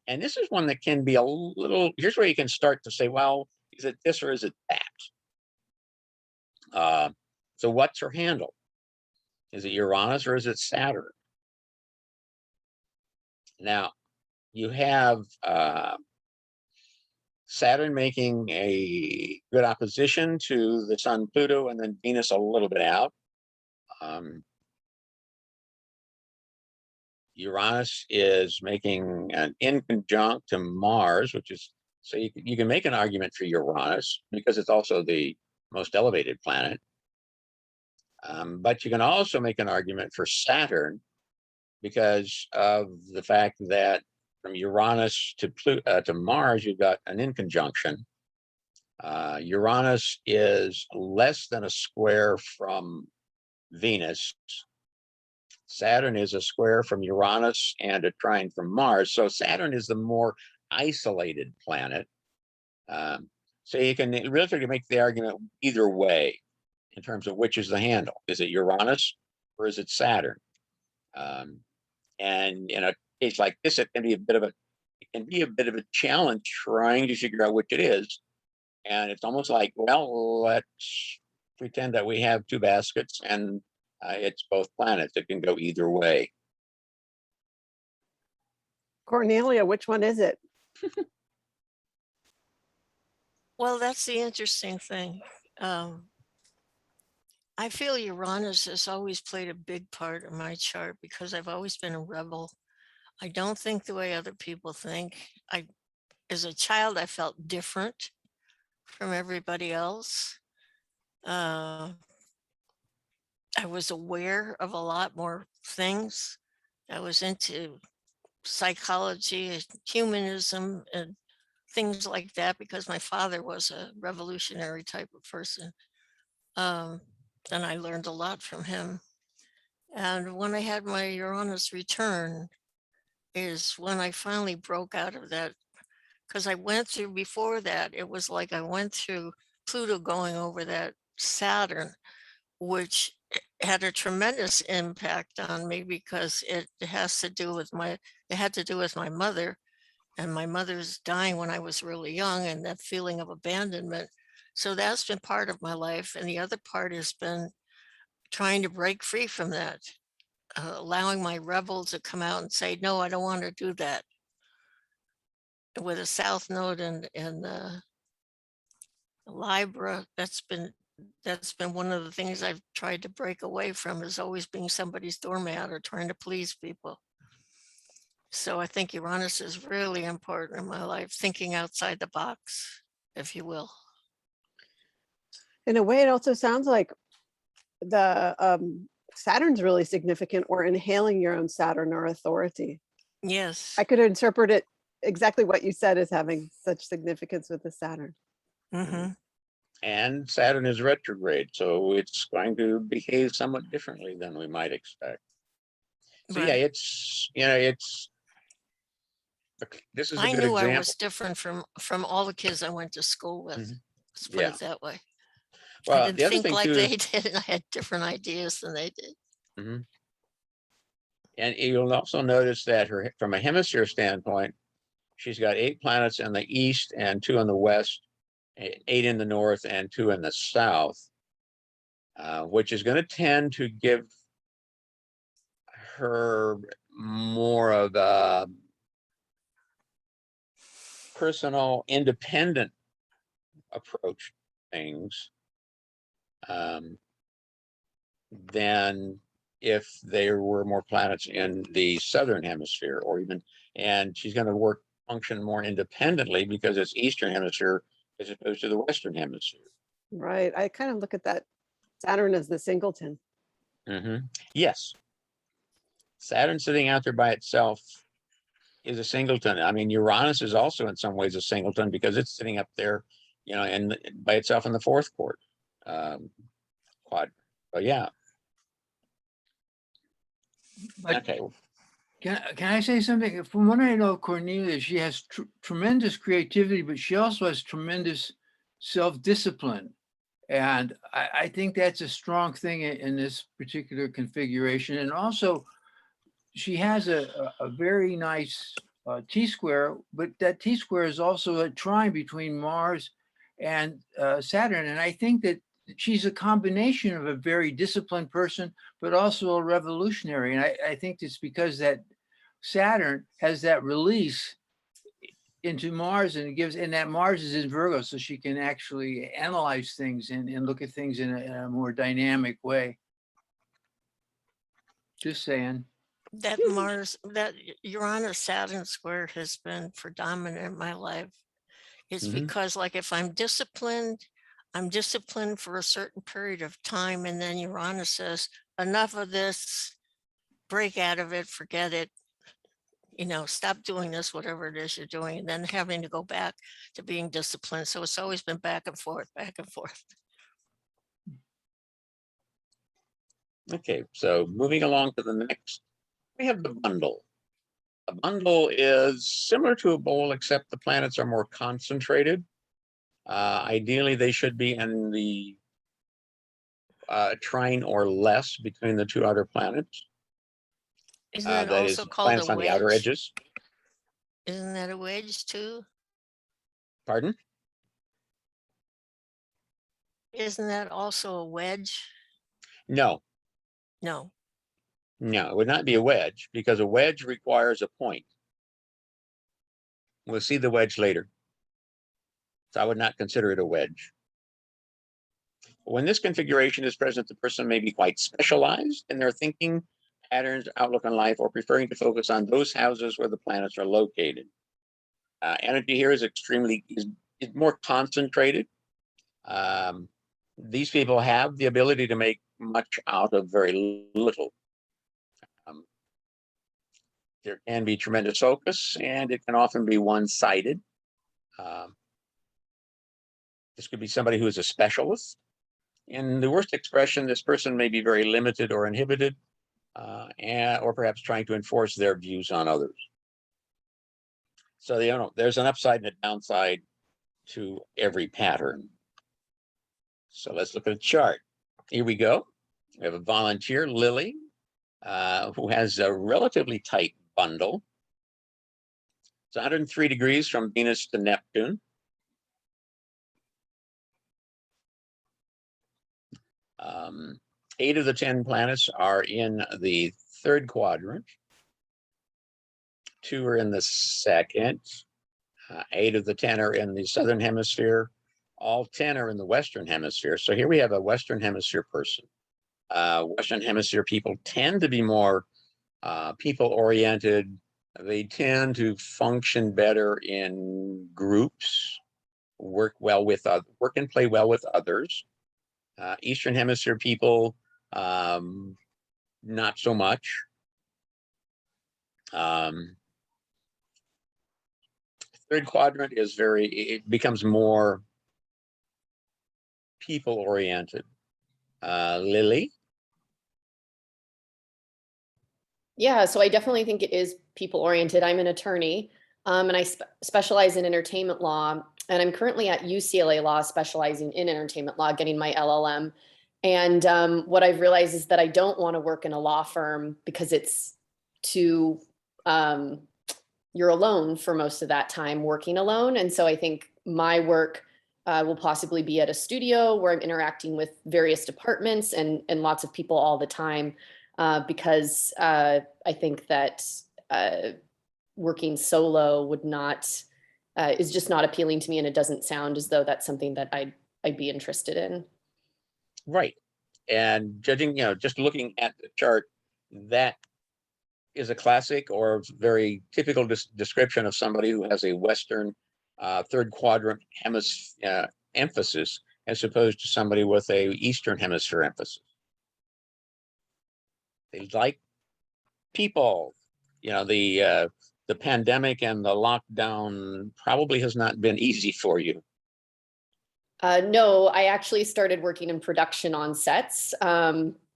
And this is one that can be a little, here's where you can start to say, well, is it this or is it that? So what's her handle? Is it Uranus or is it Saturn? Now, you have Saturn making a good opposition to the Sun, Pluto, and then Venus a little bit out. Uranus is making an inconjunct to Mars, which is, so you can make an argument for Uranus because it's also the most elevated planet. But you can also make an argument for Saturn because of the fact that from Uranus to Mars, you've got an inconjunction. Uranus is less than a square from Venus. Saturn is a square from Uranus and a trine from Mars. So Saturn is the more isolated planet. So you can really make the argument either way in terms of which is the handle. Is it Uranus or is it Saturn? And in a case like this, it can be a bit of a challenge trying to figure out which it is. And it's almost like, well, let's pretend that we have 2 baskets and it's both planets. It can go either way. Cornelia, which one is it? Well, that's the interesting thing. I feel Uranus has always played a big part in my chart because I've always been a rebel. I don't think the way other people think. As a child, I felt different from everybody else. I was aware of a lot more things. I was into psychology and humanism and things like that because my father was a revolutionary type of person. And I learned a lot from him. And when I had my Uranus return is when I finally broke out of that, because I went through, before that, it was like I went through Pluto going over that Saturn, which had a tremendous impact on me because it has to do with it had to do with my mother, and my mother's dying when I was really young, and that feeling of abandonment. So that's been part of my life. And the other part has been trying to break free from that, allowing my rebel to come out and say, no, I don't want to do that. With a South Node and Libra, that's been one of the things I've tried to break away from, is always being somebody's doormat or trying to please people. So I think Uranus is really important in my life, thinking outside the box, if you will. In a way, it also sounds like the Saturn's really significant, or inhaling your own Saturn or authority. Yes. I could interpret it exactly what you said as having such significance with the Saturn. Mm-hmm. And Saturn is retrograde, so it's going to behave somewhat differently than we might expect. So yeah, Right. it's, this is a I good knew I example. was different from all the kids I went to school with. Mhm. Let's put Yeah. it that way. I Well, didn't the other think thing like too they is, did, and I had different ideas than they did. Mhm. And you'll also notice that from a hemisphere standpoint, she's got 8 planets in the east and 2 in the west, 8 in the north and 2 in the south, which is going to tend to give her more of a personal, independent approach to things than if there were more planets in the southern hemisphere, or even, and she's going to function more independently because it's eastern hemisphere as opposed to the western hemisphere. Right. I kind of look at that Saturn as the singleton. Yes. Saturn sitting out there by itself is a singleton. I mean, Uranus is also in some ways a singleton because it's sitting up there, and by itself in the 4th quadrant. But yeah. But Okay. can I say something? From what I know of Cornelia, she has tremendous creativity, but she also has tremendous self-discipline. And I think that's a strong thing in this particular configuration. And also, she has a very nice T-square, but that T-square is also a trine between Mars and Saturn. And I think that she's a combination of a very disciplined person, but also a revolutionary. And I think it's because that Saturn has that release into Mars, and that Mars is in Virgo, so she can actually analyze things and look at things in a more dynamic way. Just saying. That Uranus Saturn square has been predominant in my life. It's because, like, if I'm disciplined for a certain period of time, and then Uranus says, enough of this, break out of it, forget it, stop doing this, whatever it is you're doing, and then having to go back to being disciplined. So it's always been back and forth, back and forth. Okay, so moving along to the next, we have the bundle. A bundle is similar to a bowl, except the planets are more concentrated. Ideally, they should be in the trine or less between the 2 outer planets. Isn't that That also is, called planets a on the outer wedge? edges. Isn't that a wedge too? Pardon? Isn't that also a wedge? No, No. it would not be a wedge, because a wedge requires a point. We'll see the wedge later. So I would not consider it a wedge. When this configuration is present, the person may be quite specialized in their thinking patterns, outlook on life, or preferring to focus on those houses where the planets are located. Energy here is is more concentrated. These people have the ability to make much out of very little. There can be tremendous focus, and it can often be one-sided. This could be somebody who is a specialist. In the worst expression, this person may be very limited or inhibited, or perhaps trying to enforce their views on others. So there's an upside and a downside to every pattern. So let's look at the chart. Here we go. We have a volunteer, Lily, who has a relatively tight bundle. It's 103 degrees from Venus to Neptune. Um, 8 of the 10 planets are in the third quadrant. 2 are in the second. 8 of the 10 are in the southern hemisphere. All 10 are in the western hemisphere. So here we have a western hemisphere person. Western hemisphere people tend to be more people-oriented. They tend to function better in groups, work and play well with others. Eastern hemisphere people, not so much. Third quadrant is it becomes more people-oriented. Lily? Yeah, so I definitely think it is people-oriented. I'm an attorney, and I specialize in entertainment law, and I'm currently at UCLA Law, specializing in entertainment law, getting my LLM. And what I've realized is that I don't want to work in a law firm because it's too, you're alone for most of that time working alone. And so I think my work will possibly be at a studio where I'm interacting with various departments and lots of people all the time. Because I think that working solo would not, is just not appealing to me, and it doesn't sound as though that's something that I'd be interested in. Right. And judging, just looking at the chart, that is a classic or very typical description of somebody who has a Western third quadrant emphasis, as opposed to somebody with a Eastern hemisphere emphasis. They like people. The pandemic and the lockdown probably has not been easy for you. No, I actually started working in production on sets,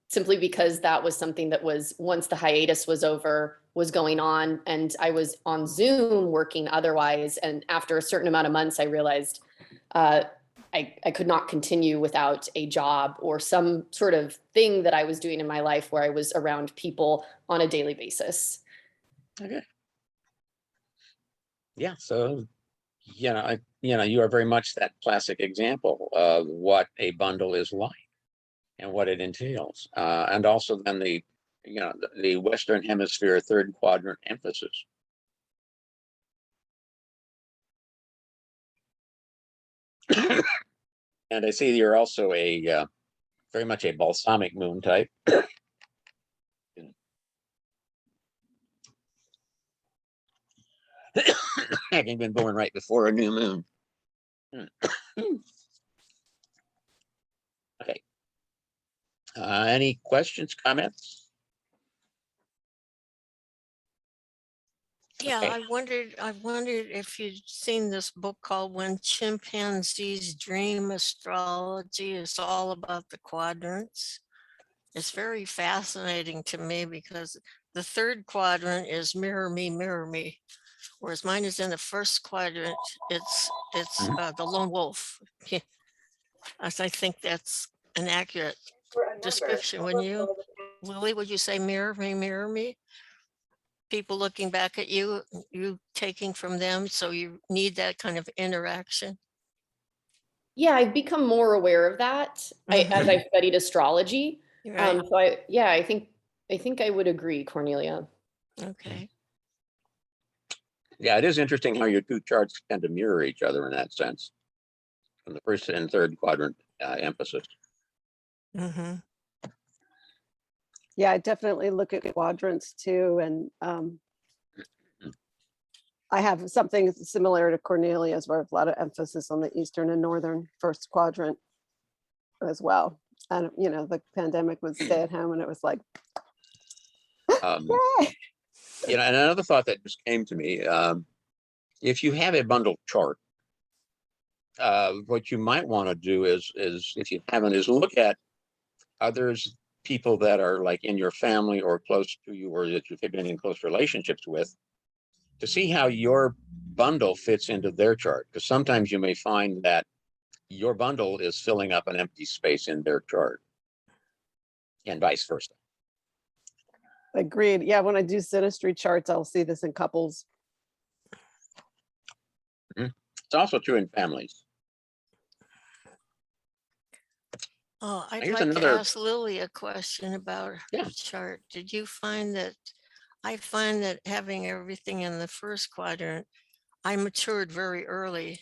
simply because that was something that was, once the hiatus was over, was going on, and I was on Zoom working otherwise. And after a certain amount of months, I realized I could not continue without a job or some sort of thing that I was doing in my life where I was around people on a daily basis. Okay. Yeah, so you are very much that classic example of what a bundle is like and what it entails, and also then the Western Hemisphere third quadrant emphasis. And I see you're also very much a balsamic moon type. Having been born right before a new moon. Okay. Any questions, comments? Yeah, Okay. I wondered if you'd seen this book called When Chimpanzees Dream. Astrology. It's all about the quadrants. It's very fascinating to me because the third quadrant is mirror me, whereas mine is in the first quadrant. It's the lone wolf. As I think that's an accurate description. When you, Lily, would you say mirror me? People looking back at you, you taking from them, so you need that kind of interaction. Yeah, I've become more aware of that as I've studied astrology. Right. So I think I would agree, Cornelia. Okay. Yeah, it is interesting how your two charts tend to mirror each other in that sense, from the first and third quadrant emphasis. Mm-hmm. Yeah, I definitely look at quadrants too. And I have something similar to Cornelia's, where I have a lot of emphasis on the Eastern and Northern first quadrant as well. And, the pandemic was stay at home, and it was like, yay! And another thought that just came to me, if you have a bundle chart, what you might want to do is if you haven't, is look at people that are like in your family or close to you, or that you've been in close relationships with, to see how your bundle fits into their chart. Because sometimes you may find that your bundle is filling up an empty space in their chart. and vice versa. Agreed. Yeah, when I do synastry charts, I'll see this in couples. It's also true in families. Oh, I'd Here's like to another- ask Lily a question about Yeah. her chart. Did you find that, I find that having everything in the first quadrant, I matured very early.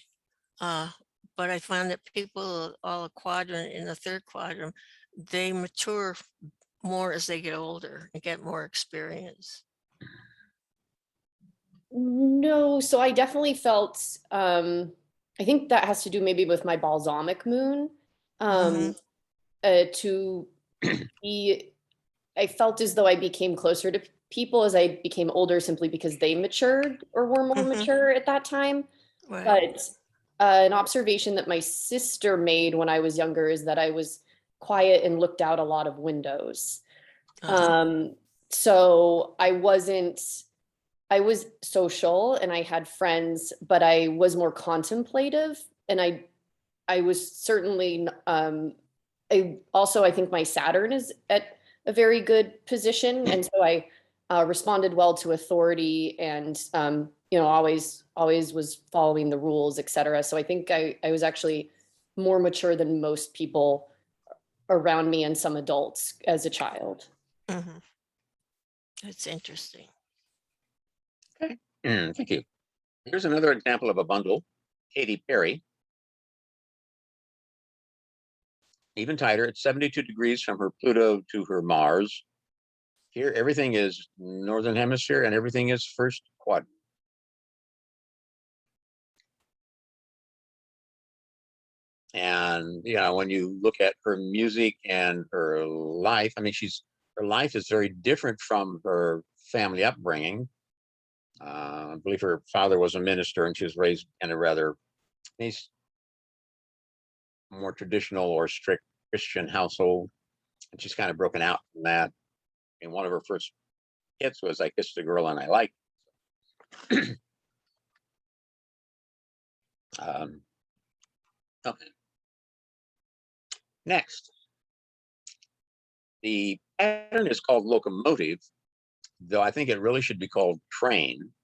But I find that people, all a quadrant in the third quadrant, they mature more as they get older and get more experience. No, so I definitely felt, I think that has to do maybe with my balsamic moon. To be, I felt as though I became closer to people as I became older simply because they matured or were more mature at that time. Right. But an observation that my sister made when I was younger is that I was quiet and looked out a lot of windows. So I was social and I had friends, but I was more contemplative, and I was certainly, I think my Saturn is at a very good position. And so I responded well to authority and, always was following the rules, et cetera. So I think I was actually more mature than most people around me and some adults as a child. That's interesting. Okay, thank you. Here's another example of a bundle, Katy Perry. Even tighter, it's 72 degrees from her Pluto to her Mars. Here, everything is Northern Hemisphere and everything is first quadrant. And, when you look at her music and her life, I mean, her life is very different from her family upbringing. I believe her father was a minister and she was raised in a rather more traditional or strict Christian household. And she's kind of broken out from that. And one of her first hits was "I Kissed a Girl and I Liked It." Okay. Next, the pattern is called locomotive, though I think it really should be called train,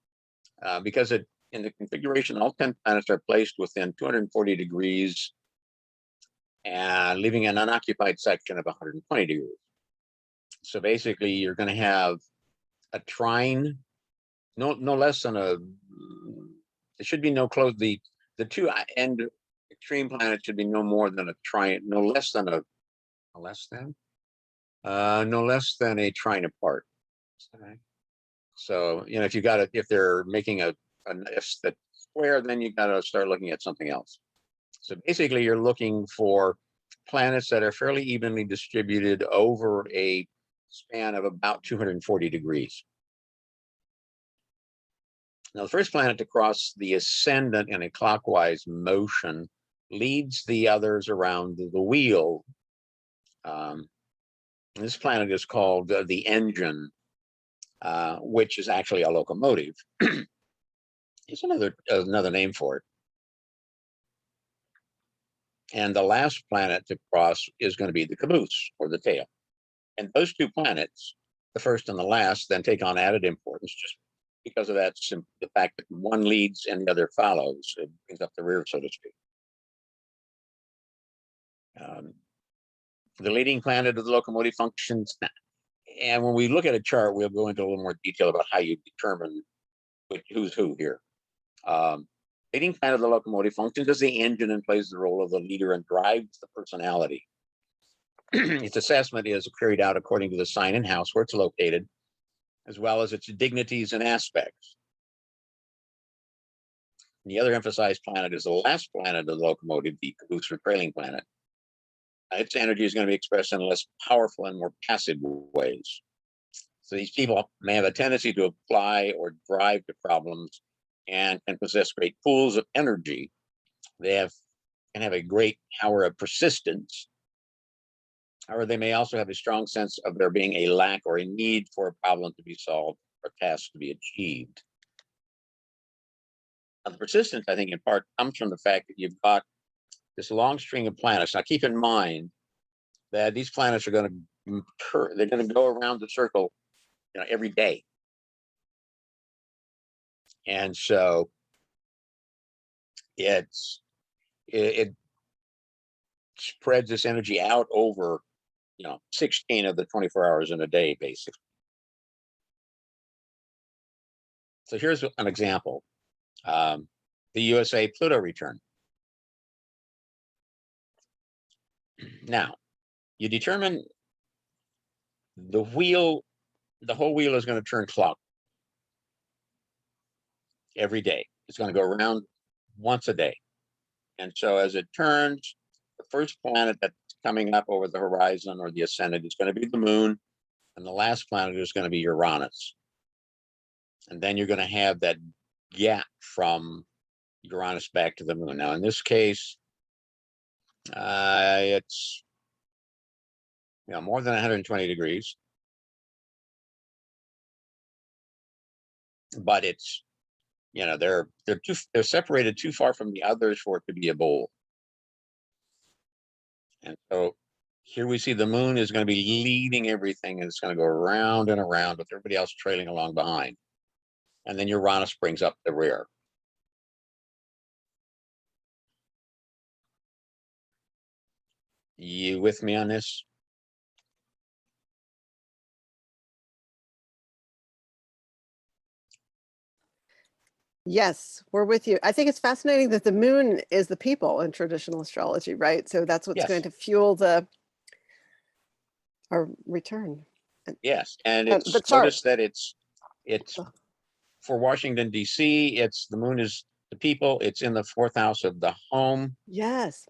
because in the configuration, all 10 planets are placed within 240 degrees and leaving an unoccupied section of 120 degrees. So basically, you're going to have a trine, no less than there should be no close. The two end extreme planets should be no more than a trine, no less than a trine apart. Okay. So if they're making a square, then you got to start looking at something else. So basically, you're looking for planets that are fairly evenly distributed over a span of about 240 degrees. Now, the first planet to cross the ascendant in a clockwise motion leads the others around the wheel. This planet is called the engine, which is actually a locomotive. It's another name for it. And the last planet to cross is going to be the caboose, or the tail. And those two planets, the first and the last, then take on added importance just because of the fact that one leads and the other follows. It brings up the rear, so to speak. The leading planet of the locomotive functions. And when we look at a chart, we'll go into a little more detail about how you determine who's who here. Leading planet of the locomotive functions as the engine and plays the role of the leader and drives the personality. Its assessment is carried out according to the sign and house where it's located, as well as its dignities and aspects. And the other emphasized planet is the last planet of the locomotive, the caboose or trailing planet. Its energy is going to be expressed in less powerful and more passive ways. So these people may have a tendency to apply or drive to problems and can possess great pools of energy. They can have a great power of persistence. However, they may also have a strong sense of there being a lack or a need for a problem to be solved or a task to be achieved. Now, the persistence, I think, in part comes from the fact that you've got this long string of planets. Now, keep in mind that these planets are going to they're going to go around the circle, every day. And so it spreads this energy out over, 16 of the 24 hours in a day, basically. So here's an example. The USA Pluto return. Now, you determine the wheel, the whole wheel is going to turn clock every day. It's going to go around once a day. And so as it turns, the first planet that's coming up over the horizon or the ascendant is going to be the moon. And the last planet is going to be Uranus. And then you're going to have that gap from Uranus back to the moon. Now, in this case, it's more than 120 degrees. But it's, they're separated too far from the others for it to be a bowl. And so here we see the moon is going to be leading everything, and it's going to go around and around with everybody else trailing along behind. And then Uranus brings up the rear. You with me on this? Yes, we're with you. I think it's fascinating that the moon is the people in traditional astrology, right? So that's what's Yes. going to fuel our return. Yes, and And it's the chart. notice that it's for Washington, D.C., the moon is the people. It's in the 4th house of the home. Yes.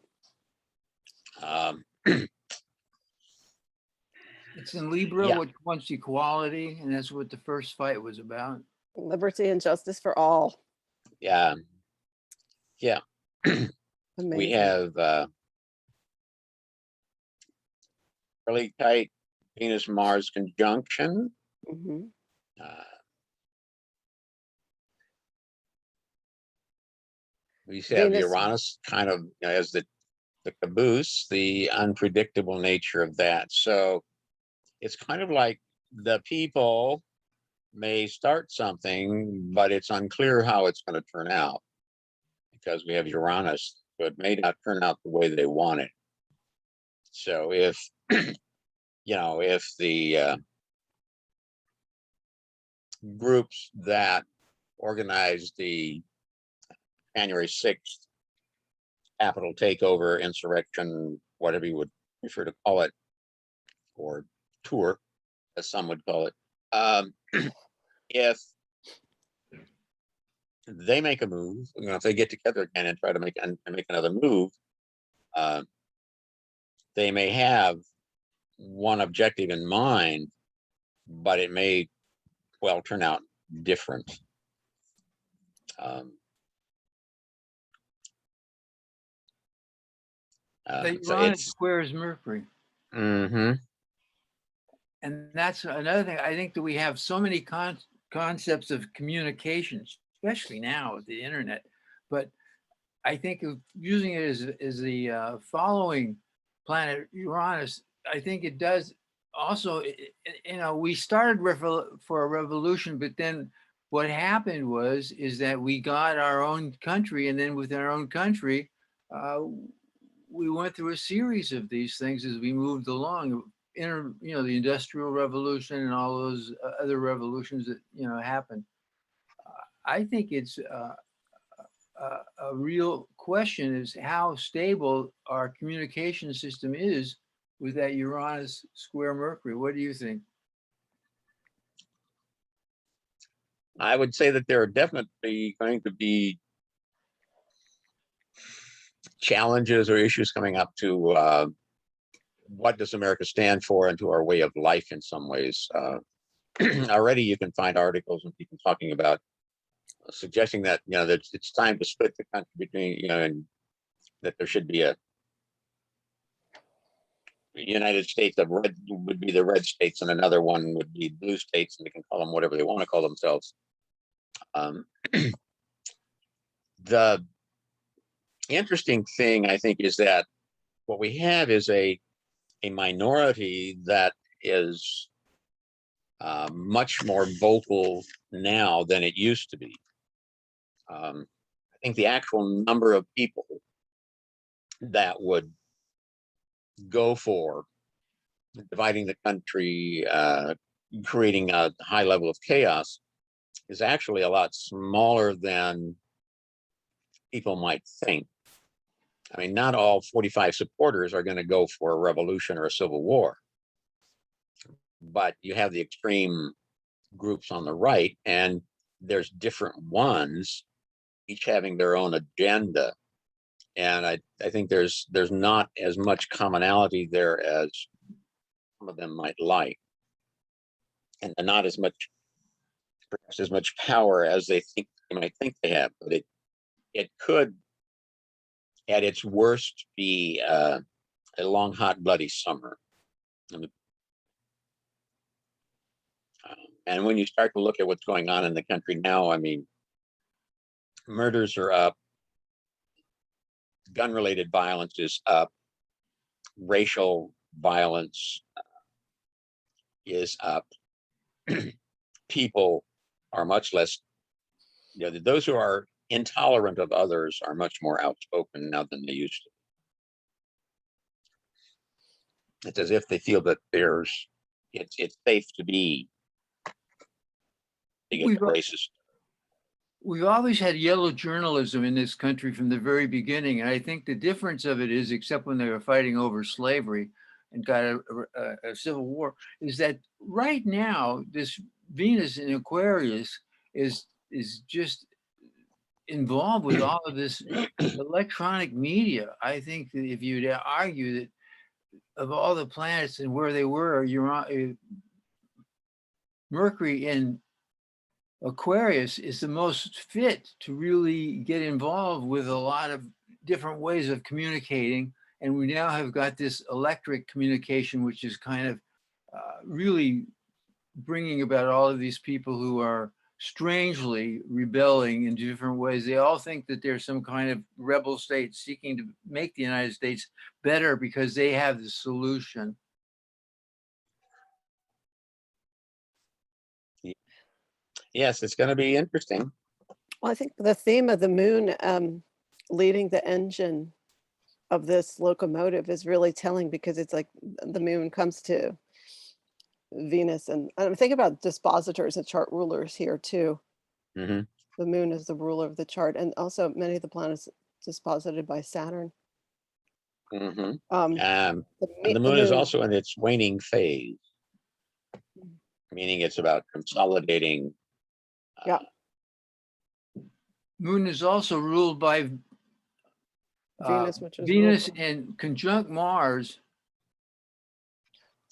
It's in Libra, Yeah. which wants equality, and that's what the first fight was about. Liberty and justice for all. Yeah. Amazing. We have really tight Venus-Mars conjunction. Mhm. We have Venus- Uranus kind of as the caboose, the unpredictable nature of that. So it's kind of like the people may start something, but it's unclear how it's going to turn out because we have Uranus, so it may not turn out the way they want it. So if if the groups that organized the January 6th Capitol takeover, insurrection, whatever you would prefer to call it, or tour, as some would call it, if they make a move, if they get together again and try to make another move, they may have one objective in mind, but it may well turn out different. The So Uranus it's squares Mercury. mm-hmm. And that's another thing. I think that we have so many concepts of communications, especially now with the internet. But I think of using it as the following planet, Uranus, I think it does also, we started for a revolution, but then what happened is that we got our own country, and then within our own country, we went through a series of these things as we moved along. The Industrial Revolution and all those other revolutions that happened. I think it's a real question is how stable our communication system is with that Uranus square Mercury. What do you think? I would say that there are definitely going to be challenges or issues coming up to what does America stand for and to our way of life in some ways. Already you can find articles and people talking about suggesting that, that it's time to split the country between, and that there should be a United States of red would be the red states and another one would be blue states, and they can call them whatever they want to call themselves. The interesting thing, I think, is that what we have is a minority that is much more vocal now than it used to be. I think the actual number of people that would go for dividing the country, creating a high level of chaos, is actually a lot smaller than people might think. I mean, not all 45 supporters are going to go for a revolution or a civil war, but you have the extreme groups on the right, and there's different ones, each having their own agenda. And I think there's not as much commonality there as some of them might like, and not as much, perhaps as much power as they might think they have. But it could, at its worst, be a long, hot, bloody summer. And when you start to look at what's going on in the country now, I mean, murders are up, gun-related violence is up, racial violence is up. People are much less, those who are intolerant of others are much more outspoken now than they used to. It's as if they feel that it's safe to be racist. We've always had yellow journalism in this country from the very beginning. And I think the difference of it is, except when they were fighting over slavery and got a civil war, is that right now, this Venus in Aquarius is just involved with all of this electronic media. I think that if you'd argue that of all the planets and where they were, Mercury in Aquarius is the most fit to really get involved with a lot of different ways of communicating. And we now have got this electric communication, which is kind of really bringing about all of these people who are strangely rebelling in different ways. They all think that there's some kind of rebel state seeking to make the United States better because they have the solution. Yes, it's going to be interesting. Well, I think the theme of the moon leading the engine of this locomotive is really telling, because it's like the moon comes to Venus, and I'm thinking about dispositors and chart rulers here too. Mm-hmm. The moon is the ruler of the chart, and also many of the planets disposited by Saturn. Mm-hmm. Um, And the moon is also in its waning phase, meaning it's about consolidating. Yeah. Moon is also ruled by Venus, which is Venus and conjunct Mars.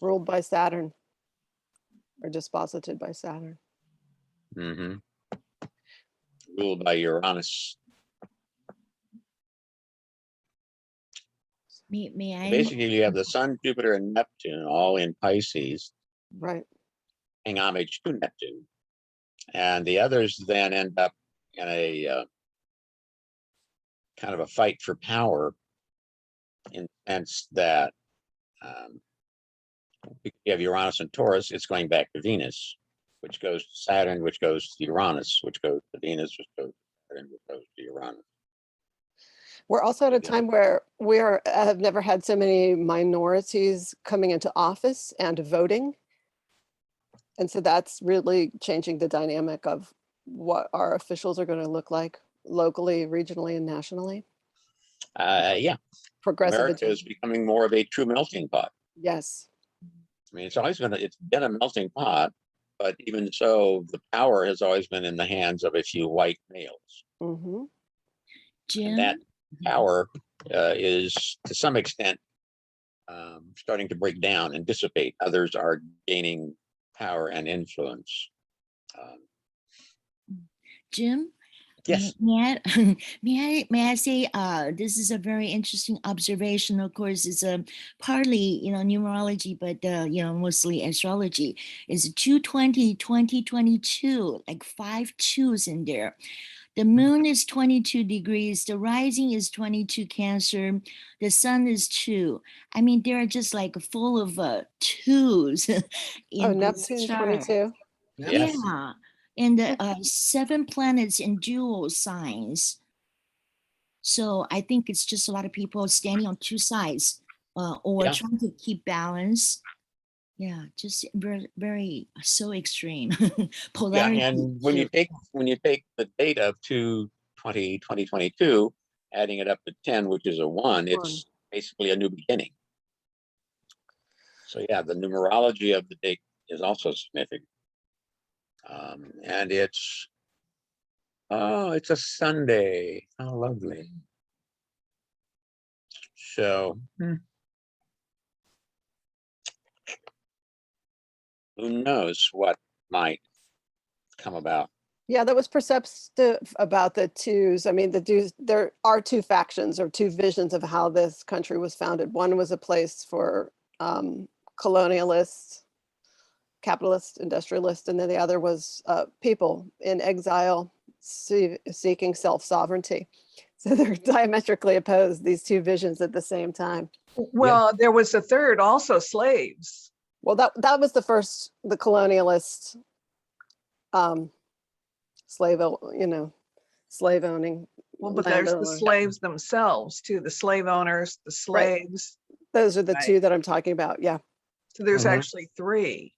ruled by Saturn, or disposited by Saturn. Mm-hmm. Ruled by Uranus. May I? Basically, you have the Sun, Jupiter, and Neptune all in Pisces, Right. paying homage to Neptune. And the others then end up in a kind of a fight for power, in the sense that you have Uranus and Taurus, it's going back to Venus, which goes to Saturn, which goes to Uranus, which goes to Venus, which goes to Saturn, which goes to Uranus. We're also at a time where have never had so many minorities coming into office and voting. And so that's really changing the dynamic of what our officials are going to look like locally, regionally, and nationally. Yeah. Progressive. America is becoming more of a true melting pot. Yes. I mean, it's been a melting pot, but even so, the power has always been in the hands of a few white males. Mm-hmm. Jim? And that power is to some extent starting to break down and dissipate. Others are gaining power and influence. Jim? Yes. May I say, this is a very interesting observation. Of course, it's partly, numerology, but, mostly astrology. It's 2/20/2022, like 5 2s in there. The moon is 22 degrees. The rising is 22 Cancer. The sun is 2. I mean, they're just like full of twos Oh, in this Neptune chart. 22. Yes. Yeah. And the 7 planets in dual signs. So I think it's just a lot of people standing on 2 sides or Yeah. trying to keep balance. Yeah, just very, very so extreme. Yeah, Polarity. and when you take the date of 2022, adding it up to 10, which is a 1, it's basically a new beginning. So yeah, the numerology of the date is also significant. And it's a Sunday. How lovely. So who knows what might come about. Yeah, that was perceptive about the twos. I mean, there are 2 factions or 2 visions of how this country was founded. One was a place for colonialists, capitalists, industrialists, and then the other was people in exile seeking self-sovereignty. So they're diametrically opposed, these 2 visions at the same time. Well, there was a third, also slaves. Well, that was the first, the colonialist, slave owning. Well, but there's the landowner. slaves themselves too, the slave owners, the Right. slaves. Those are the Right. 2 that I'm talking about. Yeah. So there's Mhm. actually 3.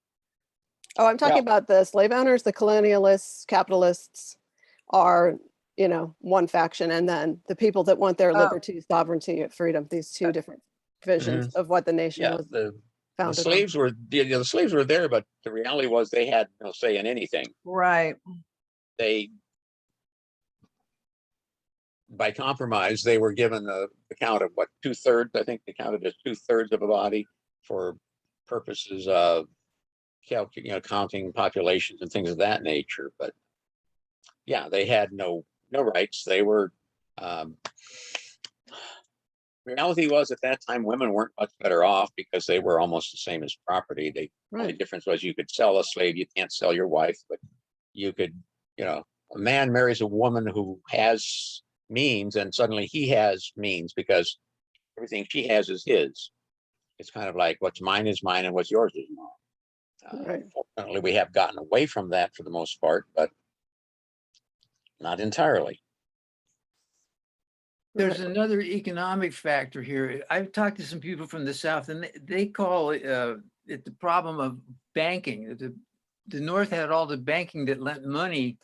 Oh, I'm talking about the slave owners, the colonialists, capitalists are, one faction, and then the people that want their Oh. liberty, sovereignty, freedom. These 2 different visions of what the nation Yeah, was the founded on. slaves were the slaves were there, but the reality was they had no say in anything. Right. They, by compromise, they were given the count of what, 2/3. I think they counted as 2/3 of a body for purposes of counting populations and things of that nature. But yeah, they had no rights. They were. Reality was at that time women weren't much better off because they were almost the same as property. The only difference was you could sell a slave. You can't sell your wife, but you could, a man marries a woman who has means, and suddenly he has means because everything she has is his. It's kind of like what's mine is mine and what's yours is mine. Fortunately, we have gotten away from that for the most part, but not entirely. There's another economic factor here. I've talked to some people from the South, and they call it the problem of banking. The North had all the banking that lent money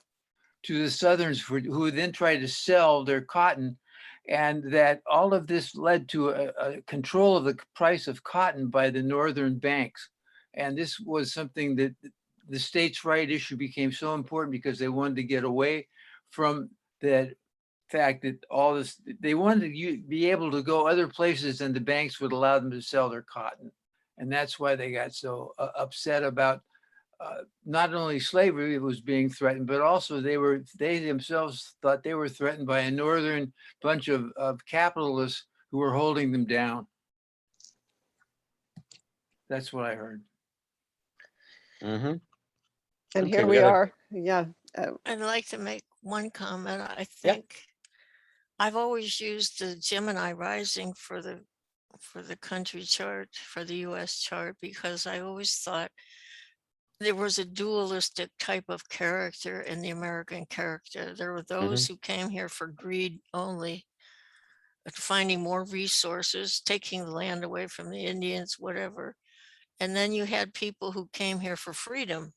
to the Southerns who then tried to sell their cotton, and that all of this led to a control of the price of cotton by the Northern banks. And this was something that the states' right issue became so important because they wanted to get away from that fact that all this, they wanted to be able to go other places and the banks would allow them to sell their cotton. And that's why they got so upset about not only slavery was being threatened, but also they themselves thought they were threatened by a northern bunch of capitalists who were holding them down. That's what I heard. And Okay, here we we gotta- are. Yeah. I'd like to make one comment. I think I've always used the Gemini rising for the country chart, for the US chart, because I always thought there was a dualistic type of character in the American character. There were those who came here for greed only, finding more resources, taking the land away from the Indians, whatever. And then you had people who came here for freedom,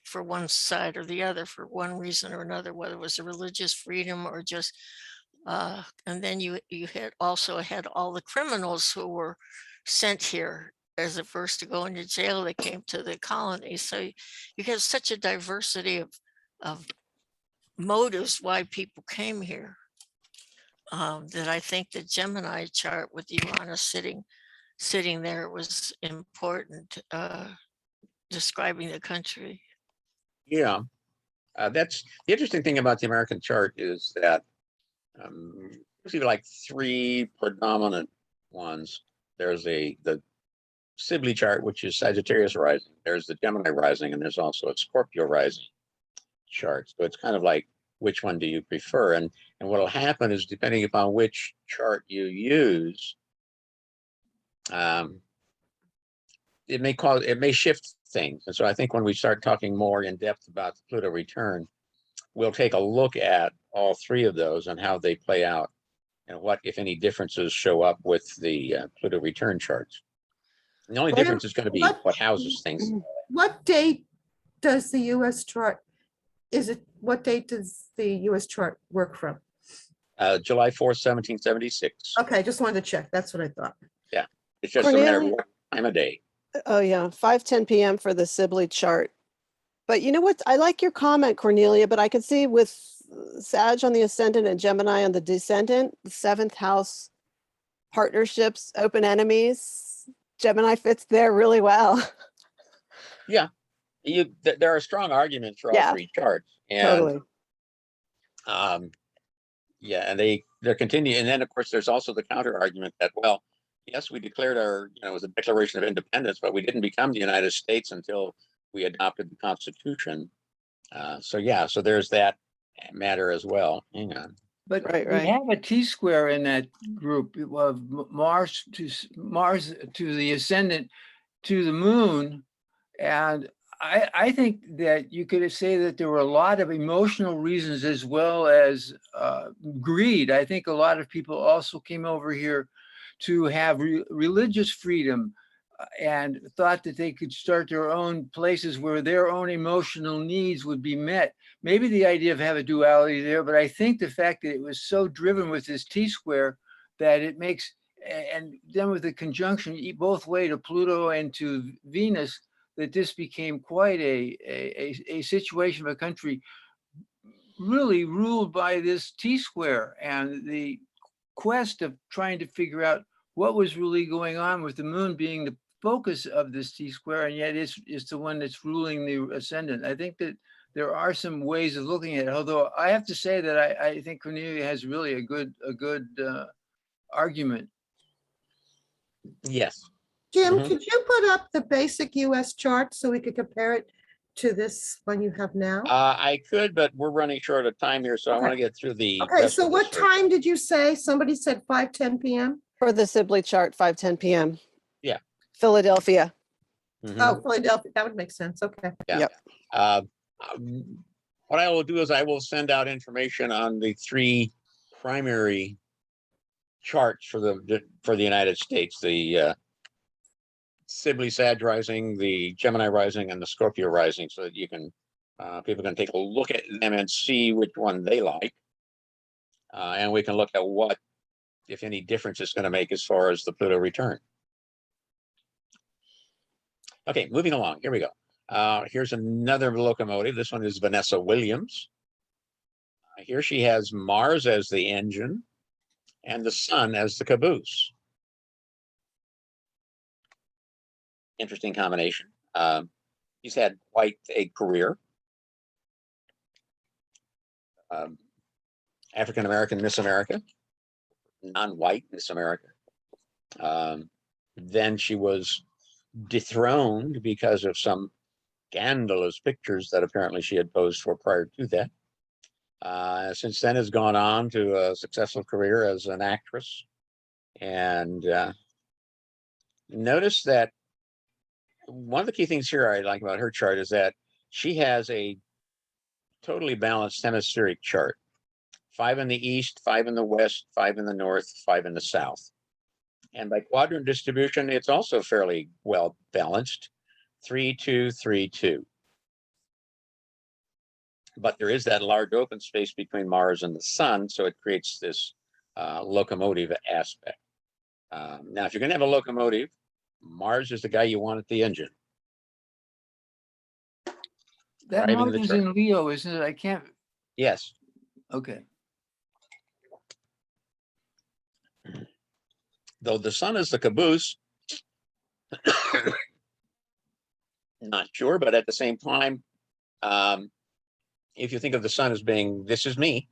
for one side or the other, for one reason or another, whether it was a religious freedom or just, and then you had also had all the criminals who were sent here as the first to go into jail. They came to the colony. So you have such a diversity of motives why people came here, that I think the Gemini chart with Uranus sitting there was important, describing the country. Yeah, that's the interesting thing about the American chart is that there's like 3 predominant ones. There's the Sibley chart, which is Sagittarius rising. There's the Gemini rising, and there's also a Scorpio rising chart. So it's kind of like which one do you prefer? And what'll happen is, depending upon which chart you use, it may shift things. And so I think when we start talking more in depth about the Pluto return, we'll take a look at all three of those and how they play out, and what, if any, differences show up with the Pluto return charts. And the only Graham, difference is going to be what houses things. What date does the US chart, what date does the US chart work from? July 4th, 1776. Okay, just wanted to check. That's what I thought. Yeah, it's just a matter of Cornelia? what time of day. Oh, yeah, 5:10 p.m. for the Sibley chart. But you know what? I like your comment, Cornelia, but I can see with Sag on the ascendant and Gemini on the descendant, the 7th house partnerships, open enemies, Gemini fits there really well. Yeah, there are strong arguments for all Yeah, three charts. And, totally. yeah, and they're continuing. And then, of course, there's also the counter argument that, well, yes, we declared it was a Declaration of Independence, but we didn't become the United States until we adopted the Constitution. So there's that matter as well. Hang on. But Right, we right. have a T-square in that group of Mars to the ascendant to the moon. And I think that you could say that there were a lot of emotional reasons as well as greed. I think a lot of people also came over here to have religious freedom and thought that they could start their own places where their own emotional needs would be met. Maybe the idea of have a duality there, but I think the fact that it was so driven with this T-square that it makes, and then with the conjunction both way to Pluto and to Venus, that this became quite a situation of a country really ruled by this T-square and the quest of trying to figure out what was really going on with the moon being the focus of this T-square, and yet it's the one that's ruling the ascendant. I think that there are some ways of looking at it, although I have to say that I think Cornelia has really a good argument. Yes. Jim, Mhm. could you put up the basic US chart so we could compare it to this one you have now? I could, but we're running short of time here, so I want to Okay. get through the Okay, rest so of what this first. time did you say? Somebody said 5:10 p.m.? For the Sibley chart, 5:10 p.m. Yeah. Philadelphia. Mhm. Oh, Philadelphia, that would make sense. Okay. Yeah. Yep. What I will do is I will send out information on the three primary charts for the United States: the Sibley Sag rising, the Gemini rising, and the Scorpio rising, so that you can people can take a look at them and see which one they like, and we can look at what, if any, difference it's going to make as far as the Pluto return. Okay, moving along. Here we go. Here's another locomotive. This one is Vanessa Williams. Here she has Mars as the engine and the Sun as the caboose. Interesting combination. He's had quite a career. African-American Miss America, non-white Miss America. Then she was dethroned because of some scandalous pictures that apparently she had posed for prior to that. Since then has gone on to a successful career as an actress. And notice that one of the key things here I like about her chart is that she has a totally balanced hemispheric chart. 5 in the east, 5 in the west, 5 in the north, 5 in the south. And by quadrant distribution, it's also fairly well balanced, 3-2-3-2. But there is that large open space between Mars and the Sun, so it creates this locomotive aspect. Now, if you're going to have a locomotive, Mars is the guy you want at the engine. That Driving Mars the is truck. in Leo, isn't it? I can't. Yes. Okay. Though the Sun is the caboose, not sure, but at the same time, if you think of the Sun as being, this is me.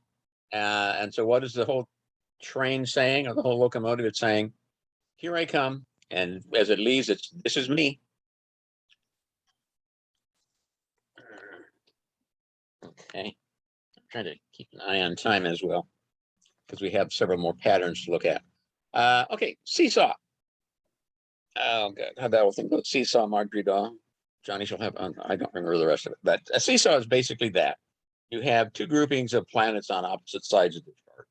And so what is the whole train saying, or the whole locomotive? It's saying, here I come. And as it leaves, it's, this is me. Okay. I'm trying to keep an eye on time as well, because we have several more patterns to look at. Okay, seesaw. Oh, good. How'd that whole thing go? Seesaw, Marjorie Daw. Johnny shall have, I don't remember the rest of it, but a seesaw is basically that. You have two groupings of planets on opposite sides of the chart.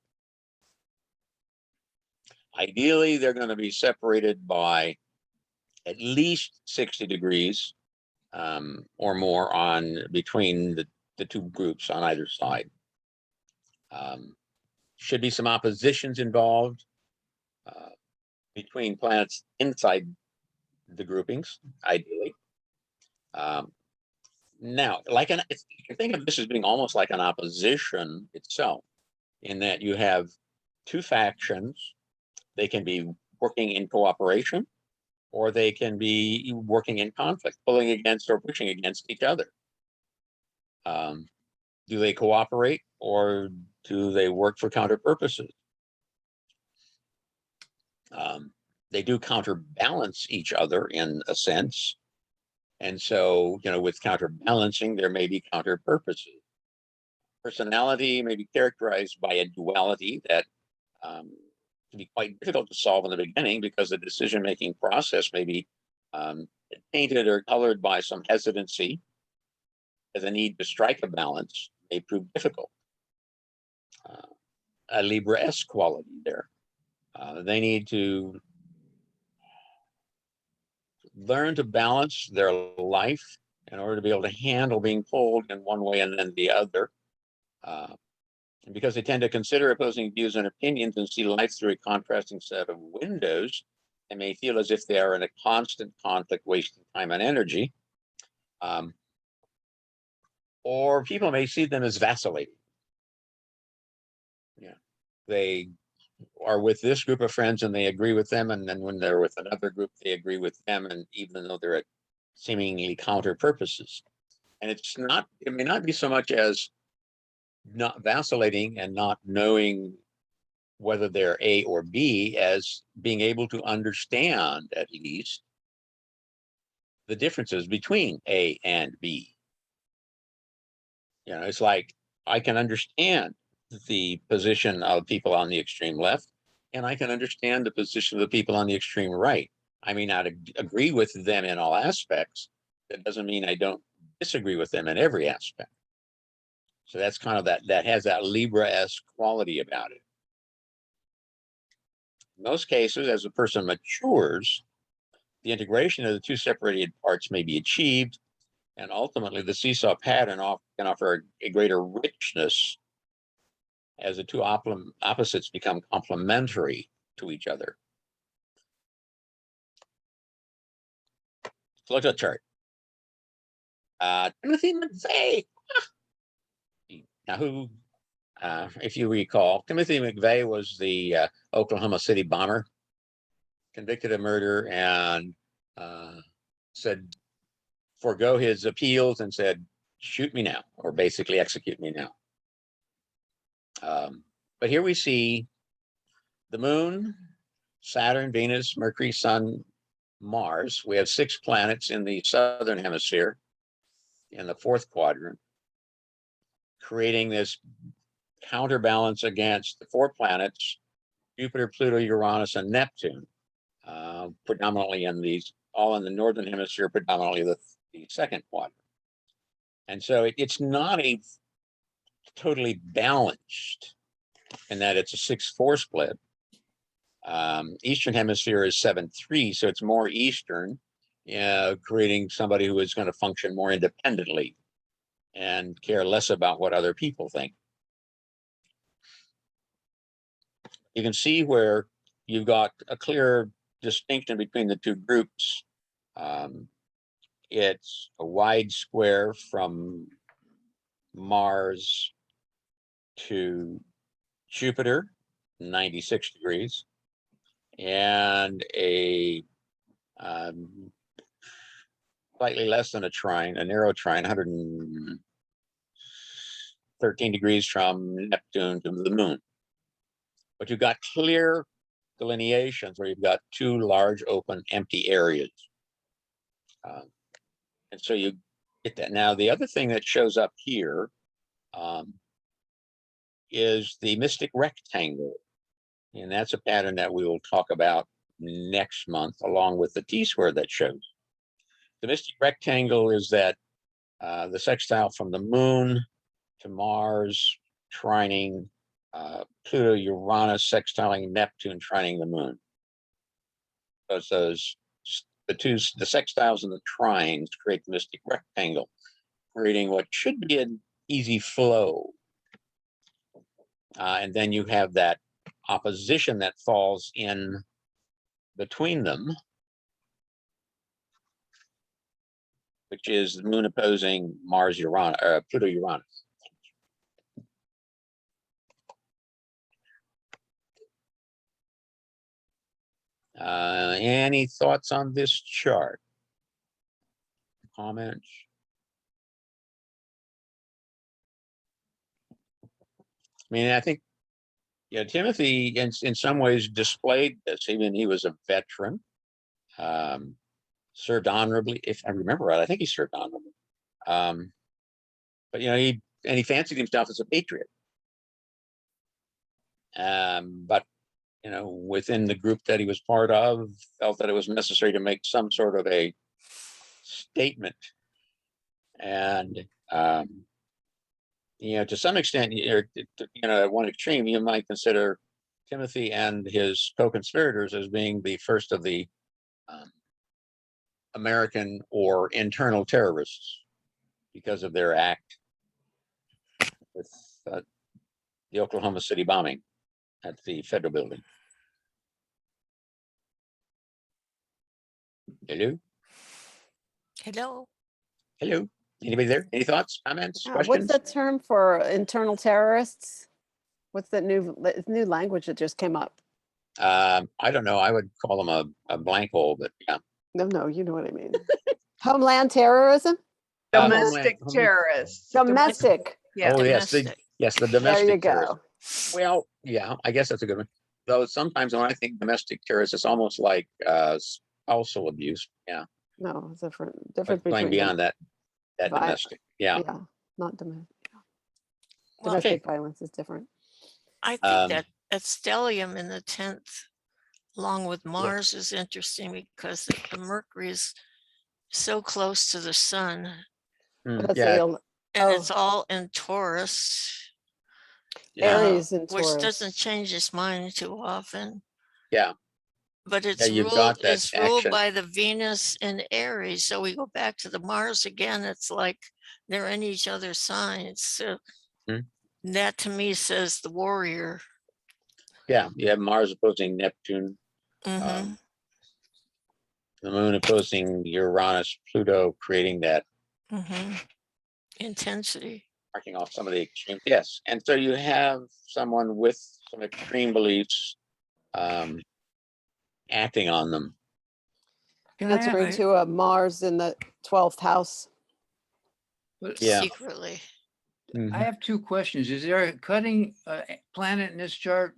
Ideally, they're going to be separated by at least 60 degrees or more on between the two groups on either side. Should be some oppositions involved between planets inside the groupings, ideally. Now, you can think of this as being almost like an opposition itself, in that you have two factions. They can be working in cooperation, or they can be working in conflict, pulling against or pushing against each other. Do they cooperate, or do they work for counter purposes? They do counterbalance each other in a sense. And so, with counterbalancing, there may be counter purposes. Personality may be characterized by a duality that can be quite difficult to solve in the beginning, because the decision-making process may be tainted or colored by some hesitancy, as a need to strike a balance may prove difficult. A Libra-esque quality there. They need to learn to balance their life in order to be able to handle being pulled in one way and then the other. And because they tend to consider opposing views and opinions and see life through a contrasting set of windows, they may feel as if they are in a constant conflict, wasting time and energy. Or people may see them as vacillating. Yeah, they are with this group of friends and they agree with them, and then when they're with another group, they agree with them, and even though they're at seemingly counter purposes. And it may not be so much as not vacillating and not knowing whether they're A or B, as being able to understand at least the differences between A and B. It's like, I can understand the position of people on the extreme left, and I can understand the position of the people on the extreme right. I may not agree with them in all aspects. That doesn't mean I don't disagree with them in every aspect. So that's kind of that has that Libra-esque quality about it. In most cases, as a person matures, the integration of the two separated parts may be achieved, and ultimately the seesaw pattern can offer a greater richness as the two opposites become complementary to each other. So look at the chart. Timothy McVeigh. Now, if you recall, Timothy McVeigh was the Oklahoma City bomber, convicted of murder, and said, forego his appeals and said, shoot me now, or basically execute me now. But here we see the moon, Saturn, Venus, Mercury, Sun, Mars. We have 6 planets in the southern hemisphere in the 4th quadrant, creating this counterbalance against the 4 planets, Jupiter, Pluto, Uranus, and Neptune, predominantly all in the northern hemisphere, predominantly the 2nd quadrant. And so it's not a totally balanced in that it's a 6-4 split. Eastern hemisphere is 7-3, so it's more Eastern, creating somebody who is going to function more independently and care less about what other people think. You can see where you've got a clear distinction between the two groups. It's a wide square from Mars to Jupiter, 96 degrees, and a slightly less than a trine, a narrow trine, 113 degrees from Neptune to the moon. But you've got clear delineations where you've got 2 large, open, empty areas. And so you get that. Now, the other thing that shows up here is the mystic rectangle. And that's a pattern that we will talk about next month, along with the T-square that shows. The mystic rectangle is that the sextile from the moon to Mars, trining Pluto, Uranus, sextiling Neptune, trining the moon. Those the sextiles and the trines create the mystic rectangle, creating what should be an easy flow. And then you have that opposition that falls in between them, which is the moon opposing Mars, Uranus, Pluto, Uranus. Any thoughts on this chart? Comments? I mean, I think, yeah, Timothy in some ways displayed this. Even he was a veteran, served honorably, if I remember right. I think he served honorably. But he fancied himself as a patriot. But within the group that he was part of, felt that it was necessary to make some sort of a statement. And to some extent, at one extreme, you might consider Timothy and his co-conspirators as being the first of the American or internal terrorists because of their act with the Oklahoma City bombing at the federal building. Hello? Hello. Hello? Anybody there? Any thoughts, comments, What's questions? the term for internal terrorists? What's that new language that just came up? I don't know. I would call them a blank hole, but yeah. No, you know what I mean. Homeland terrorism? Domestic Homeland- terrorists. Domestic. Yeah. Oh, yes, the Domestic. domestic There you terrorism. go. Well, yeah, I guess that's a good one. Though sometimes when I think domestic terrorists, it's almost like spousal abuse. Yeah, No, it's different but going between beyond that vi- domestic. Yeah. Yeah, not domestic. Well, Domestic violence is different. I think Um, that stellium in the 10th, along with Mars, is interesting because the Mercury is so close to the sun, That's yeah, the and it's all in Taurus, yeah, Aries and which Taurus. doesn't change its mind too often. yeah. But it's you've ruled, got that it's ruled action. by the Venus in Aries. So we go back to the Mars again. It's like they're in each other's signs. So Hmm. that to me says the warrior. Yeah, you have Mars opposing Neptune, Mhm. the moon opposing Uranus, Pluto, creating that, Intensity. marking off some of the extreme. Yes, and so you have someone with some extreme beliefs acting on them. Can I Answering ask- to a Mars in the 12th house. Yeah. Secretly. I have two questions. Is there a cutting planet in this chart?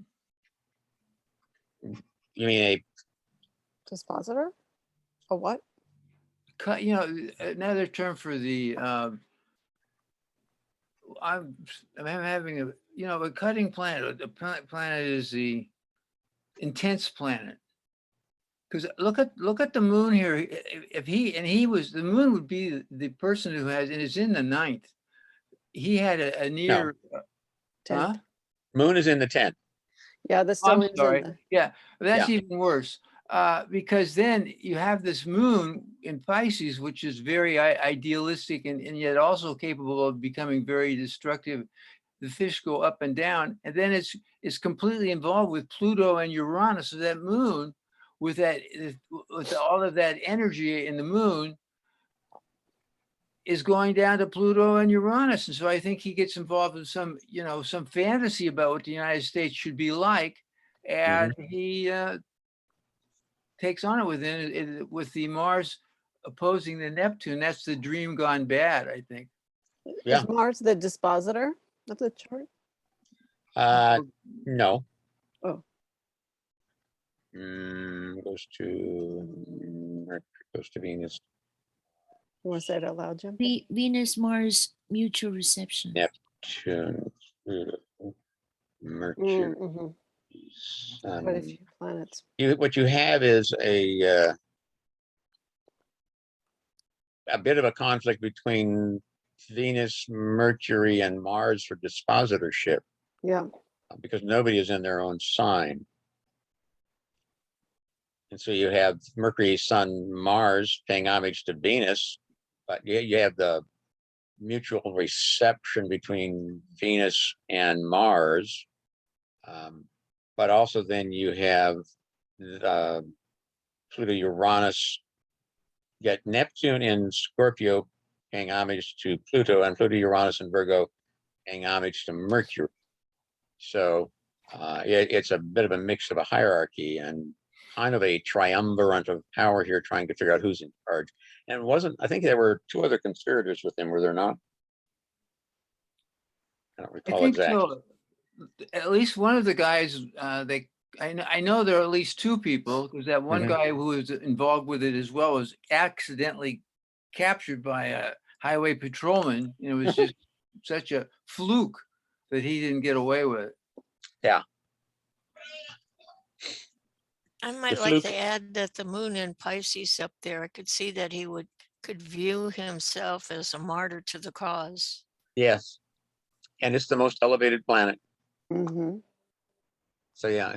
You mean Dispositor? A what? Cut, another term for the, I'm having a cutting planet. A planet is the intense planet. Because look at the moon here. If the moon would be the person who has, and it's in the 9th. He had a near, huh? 10th. moon is in the 10th. Yeah, the I'm stellium's sorry. in the Yeah, that's Yeah. even worse. Because then you have this moon in Pisces, which is very idealistic and yet also capable of becoming very destructive. The fish go up and down, and then it's completely involved with Pluto and Uranus. So that moon, with all of that energy in the moon, is going down to Pluto and Uranus. And so I think he gets involved in some fantasy about what the United States should be like. And he takes on it with the Mars opposing the Neptune. That's the dream gone bad, I think. Yeah. Is Mars the dispositor of the chart? No. Oh. Goes to Venus. You want to say it out loud, Jim? Venus Mars mutual reception. Neptune. Mercury. Mhm. Sun. Quite a few planets. What you have is a bit of a conflict between Venus, Mercury, and Mars for dispositorship, Yeah. because nobody is in their own sign. And so you have Mercury, Sun, Mars paying homage to Venus, but you have the mutual reception between Venus and Mars. But also then you have Pluto, Uranus, get Neptune in Scorpio paying homage to Pluto, and Pluto, Uranus, and Virgo paying homage to Mercury. So it's a bit of a mix of a hierarchy and kind of a triumvirate of power here, trying to figure out who's in charge. And I think there were two other conspirators with him, were there not? I don't I recall think exactly. so. At least one of the guys, I know there are at least two people, because that one Mhm. guy who was involved with it as well was accidentally captured by a highway patrolman. And it was just such a fluke that he didn't get away with it. Yeah. I might like fluke. to add that the moon in Pisces up there, I could see that he could view himself as a martyr to the cause. Yes. And it's the most elevated planet. Mm-hmm. So yeah,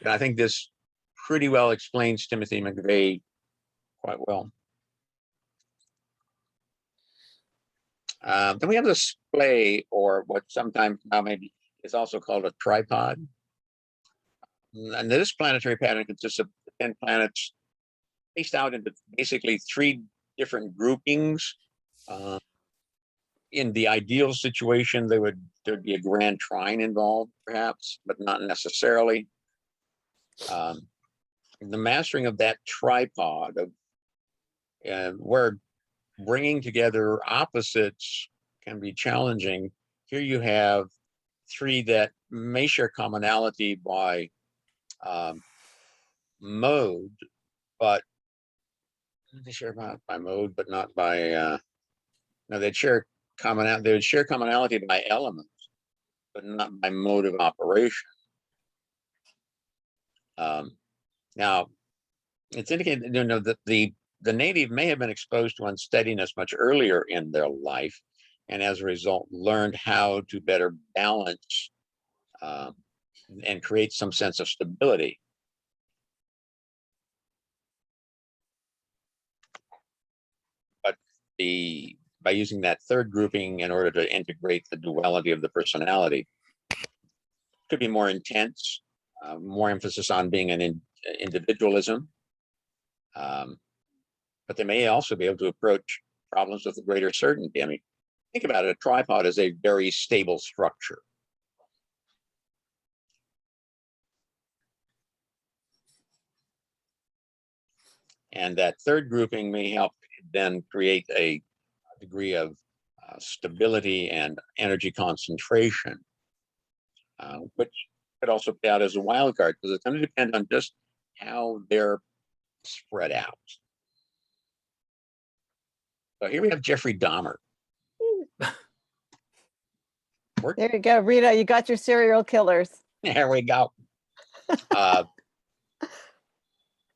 I think this pretty well explains Timothy McVeigh quite well. Then we have the splay, or what sometimes now maybe is also called a tripod. And this planetary pattern consists of 10 planets spaced out into basically 3 different groupings. In the ideal situation, there'd be a grand trine involved, perhaps, but not necessarily. The mastering of that tripod of where bringing together opposites can be challenging. Here you have 3 that may share commonality by mode, but they share by mode, but not by no, they'd share commonality by elements, but not by mode of operation. Now, it's indicated that the native may have been exposed to unsteadiness much earlier in their life, and as a result, learned how to better balance and create some sense of stability. But by using that third grouping in order to integrate the duality of the personality, could be more intense, more emphasis on being an individualism. But they may also be able to approach problems with a greater certainty. I mean, think about it, a tripod is a very stable structure. And that third grouping may help then create a degree of stability and energy concentration, which could also play out as a wild card, because it's going to depend on just how they're spread out. So here we have Jeffrey Dahmer. There you go, Rita. You got your serial killers. There we go.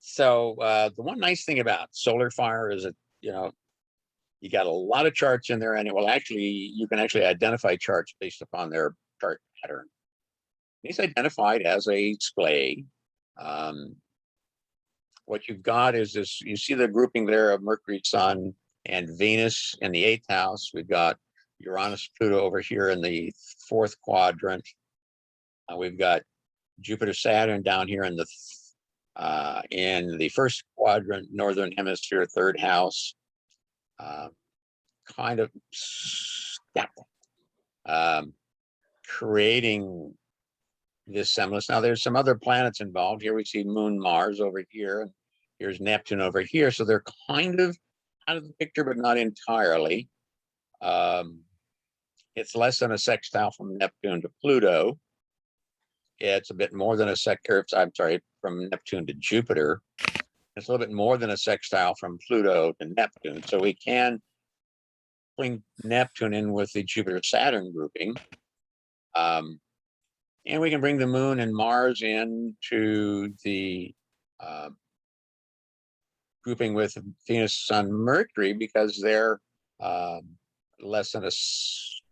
So the one nice thing about solar fire is that, you got a lot of charts in there, and you can actually identify charts based upon their chart pattern. He's identified as a splay. What you've got is this, you see the grouping there of Mercury, Sun, and Venus in the 8th house. We've got Uranus, Pluto over here in the 4th quadrant. We've got Jupiter, Saturn down here in the 1st quadrant, northern hemisphere, 3rd house. Kind of creating this semblance. Now there's some other planets involved. Here we see Moon, Mars over here, and here's Neptune over here. So they're kind of out of the picture, but not entirely. It's less than a sextile from Neptune to Pluto. It's a bit more than from Neptune to Jupiter. It's a little bit more than a sextile from Pluto to Neptune. So we can bring Neptune in with the Jupiter-Saturn grouping. And we can bring the moon and Mars into the grouping with Venus, Sun, Mercury, because they're less than it's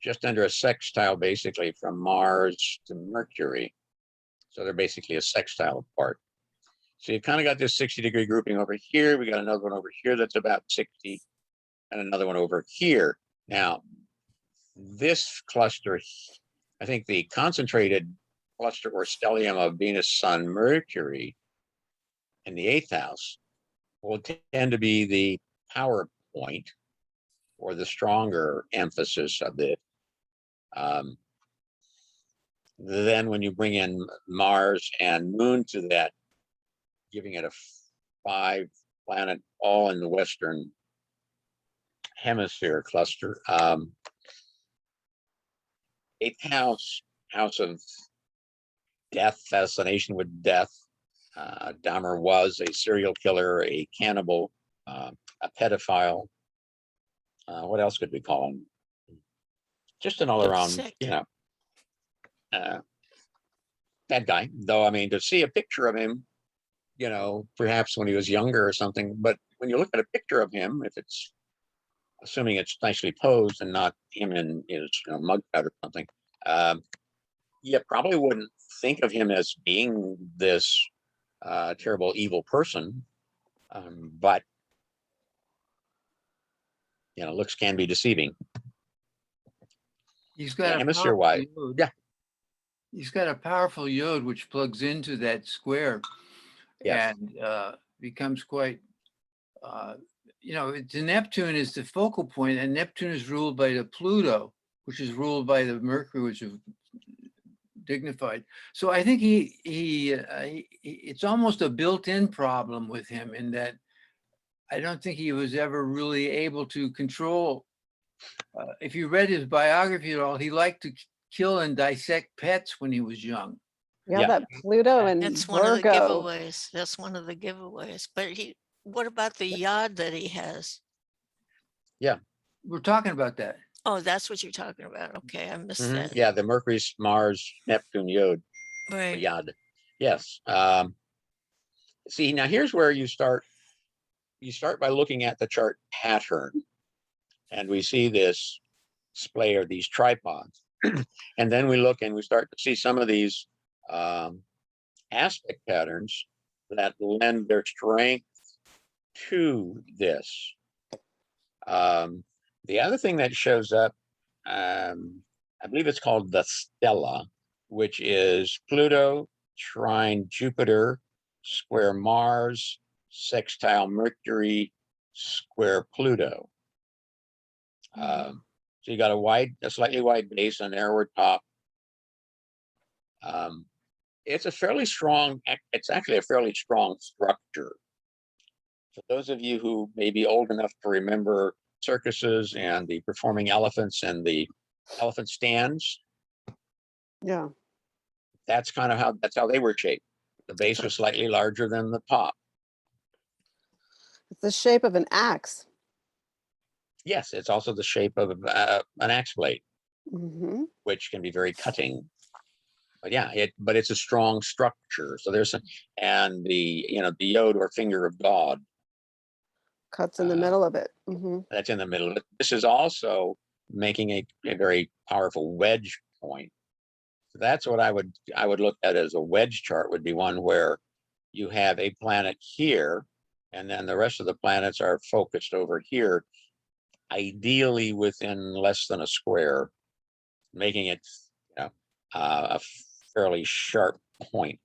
just under a sextile basically from Mars to Mercury. So they're basically a sextile apart. So you've kind of got this 60-degree grouping over here. We got another one over here that's about 60, and another one over here. Now, this cluster, I think the concentrated cluster or stellium of Venus, Sun, Mercury in the 8th house will tend to be the power point or the stronger emphasis of it. Then when you bring in Mars and Moon to that, giving it a 5 planet all in the Western hemisphere cluster. 8th house, house of death, fascination with death. Dahmer was a serial killer, a cannibal, a pedophile. What else could we call him? Just an all-around, Sick. you know, bad guy. Though, I mean, to see a picture of him, you know, perhaps when he was younger or something, but when you look at a picture of him, if it's, assuming it's nicely posed and not him in his mug cut or something, you probably wouldn't think of him as being this terrible, evil person. But, you know, looks can be deceiving. He's got a hemisphere-wide. powerful yod. Yeah. He's got a powerful yod which plugs into that square. Yes. And becomes quite, you know, the Neptune is the focal point, and Neptune is ruled by the Pluto, which is ruled by the Mercury, which is dignified. So I think it's almost a built-in problem with him in that I don't think he was ever really able to control. If you read his biography at all, he liked to kill and dissect pets when he was young. Yeah, Yeah. that Pluto and That's one of the Virgo. giveaways. That's one of the giveaways. But what about the yod that he has? We're talking about that. Oh, that's what you're talking about. Okay, I missed that. Yeah, the Mercury, Mars, Neptune yod. Right. Yod. Yes. See, now here's where you start. You start by looking at the chart pattern, and we see this display of these tripods. And then we look and we start to see some of these aspect patterns that lend their strength to this. The other thing that shows up, I believe it's called the Stella, which is Pluto trine Jupiter, square Mars, sextile Mercury, square Pluto. So you got a slightly wide base, a narrower top. It's a fairly strong, it's actually a fairly strong structure. For those of you who may be old enough to remember circuses and the performing elephants and the elephant stands, Yeah. that's kind of how they were shaped. The base was slightly larger than the top. It's the shape of an axe. Yes, it's also the shape of an axe blade, Hmm. which can be very cutting. But yeah, it's a strong structure. So there's and the the yod or finger of God Cuts in the middle of it. Hmm. that's in the middle of it. This is also making a very powerful wedge point. So that's what I would look at as a wedge chart, would be one where you have a planet here, and then the rest of the planets are focused over here, ideally within less than a square, making it a fairly sharp point.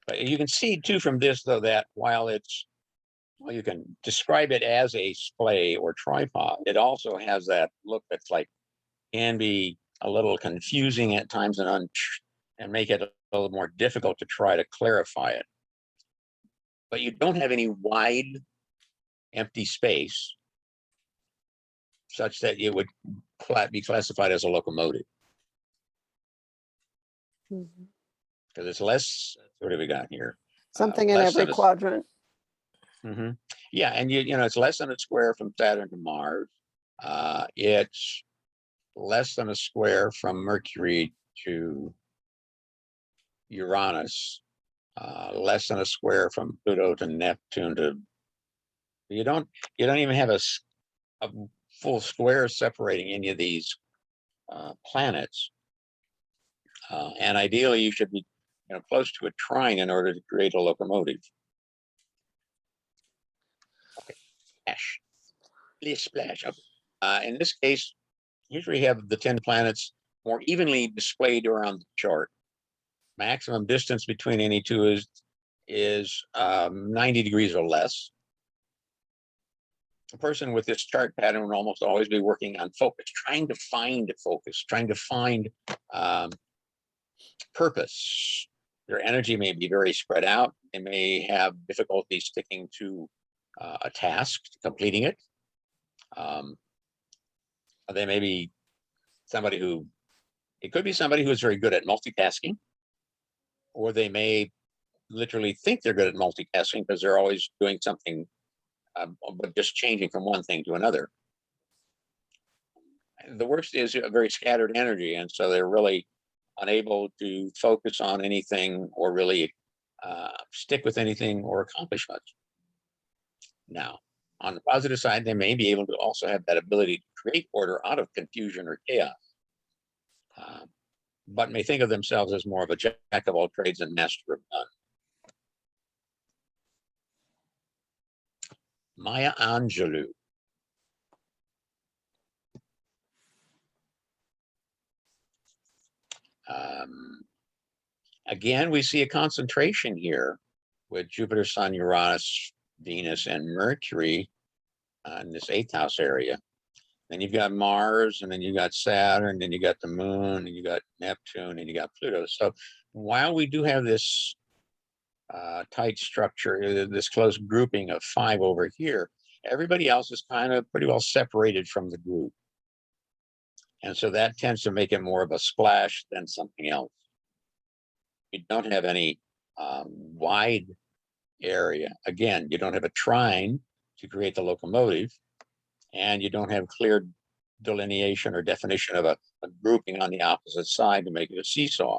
But you can see too from this, though, that while you can describe it as a splay or tripod, it also has that look that's like can be a little confusing at times and make it a little more difficult to try to clarify it. But you don't have any wide empty space such that it would be classified as a locomotive. Because it's less, what do we got here? Something in less every than quadrant. Yeah, and you know, it's less than a square from Saturn to Mars. It's less than a square from Mercury to Uranus, less than a square from Pluto to Neptune to, you don't even have a full square separating any of these planets. And ideally you should be, you know, close to a trine in order to create a locomotive. Okay, splash, please splash. Okay. In this case, usually have the 10 planets more evenly displayed around the chart. Maximum distance between any two is 90 degrees or less. A person with this chart pattern would almost always be working on focus, trying to find focus, trying to find purpose. Their energy may be very spread out. They may have difficulty sticking to a task, completing it. They may be somebody who, it could be somebody who is very good at multitasking, or they may literally think they're good at multitasking because they're always doing something, but just changing from one thing to another. The worst is a very scattered energy, and so they're really unable to focus on anything or really stick with anything or accomplish much. Now, on the positive side, they may be able to also have that ability to create order out of confusion or chaos, but may think of themselves as more of a jack of all trades and master of none. Maya Angelou. Again, we see a concentration here with Jupiter, Sun, Uranus, Venus, and Mercury in this 8th house area. Then you've got Mars, and then you got Saturn, then you got the Moon, and you got Neptune, and you got Pluto. So while we do have this tight structure, this close grouping of 5 over here, everybody else is kind of pretty well separated from the group. And so that tends to make it more of a splash than something else. You don't have any wide area. Again, you don't have a trine to create the locomotive, and you don't have clear delineation or definition of a grouping on the opposite side to make it a seesaw.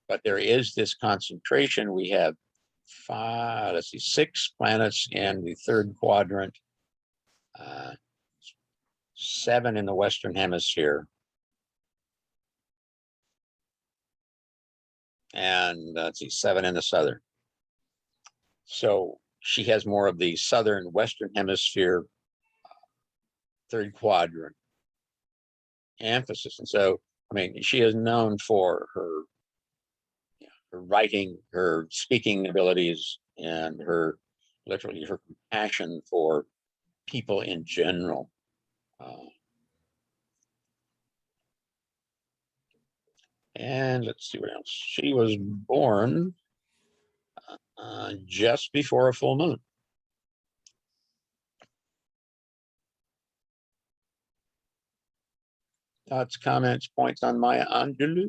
But there is this concentration. We have 6 planets in the 3rd quadrant, 7 in the Western Hemisphere, and 7 in the Southern. So she has more of the Southern Western Hemisphere 3rd quadrant emphasis. And so, I mean, she is known for her writing, her speaking abilities, and her compassion for people in general. And let's see what else. She was born just before a full moon. Thoughts, comments, points on Maya Angelou?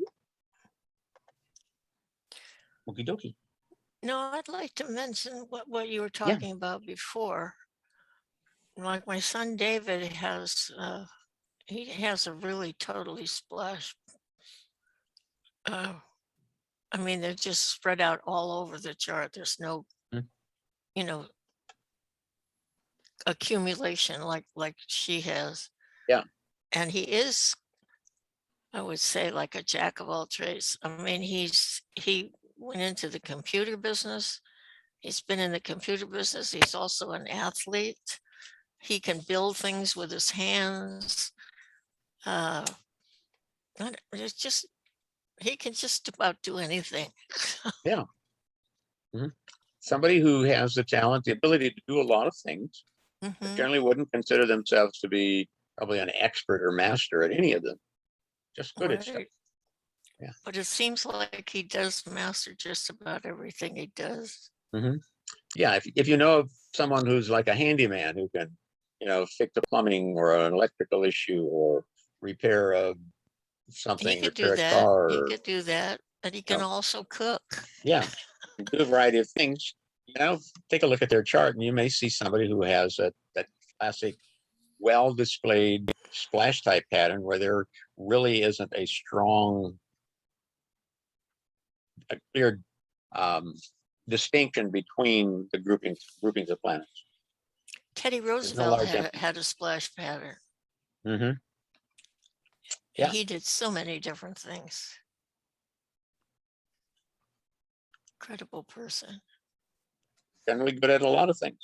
Okie dokie. No, I'd like to mention what you were talking about before. Like my son David has, he has a really totally splash. I mean, they're just spread out all over the chart. There's no, you know, accumulation like she has. Yeah. And he is, I would say, like a jack of all trades. I mean, he went into the computer business. He's been in the computer business. He's also an athlete. He can build things with his hands. It's just, he can just about do anything. Yeah. Somebody who has the talent, the ability to do a lot of things, but generally wouldn't consider themselves to be probably an expert or master at any of them. Just good at stuff. Yeah. But it seems like he does master just about everything he does. Yeah, if you know of someone who's like a handyman who can, you know, fix the plumbing or an electrical issue or repair something, He could repair do a that. car. He could do that, and he can also cook. Yeah, do a variety of things. take a look at their chart and you may see somebody who has that classic well-displayed splash type pattern where there really isn't a strong, a clear distinction between the groupings of planets. Teddy no Roosevelt large had a splash pattern. Mm-hmm. Yeah. He did so many different things. Incredible person. Generally good at a lot of things.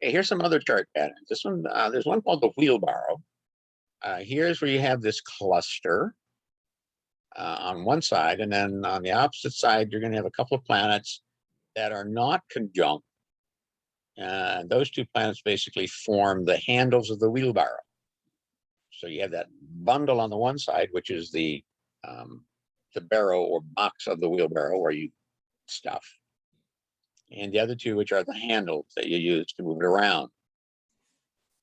Okay, here's some other chart patterns. This one, there's one called the wheelbarrow. Here's where you have this cluster on one side, and then on the opposite side, you're going to have a couple of planets that are not conjunct. Those two planets basically form the handles of the wheelbarrow. So you have that bundle on the one side, which is the barrow or box of the wheelbarrow where you stuff. And the other two, which are the handles that you use to move it around.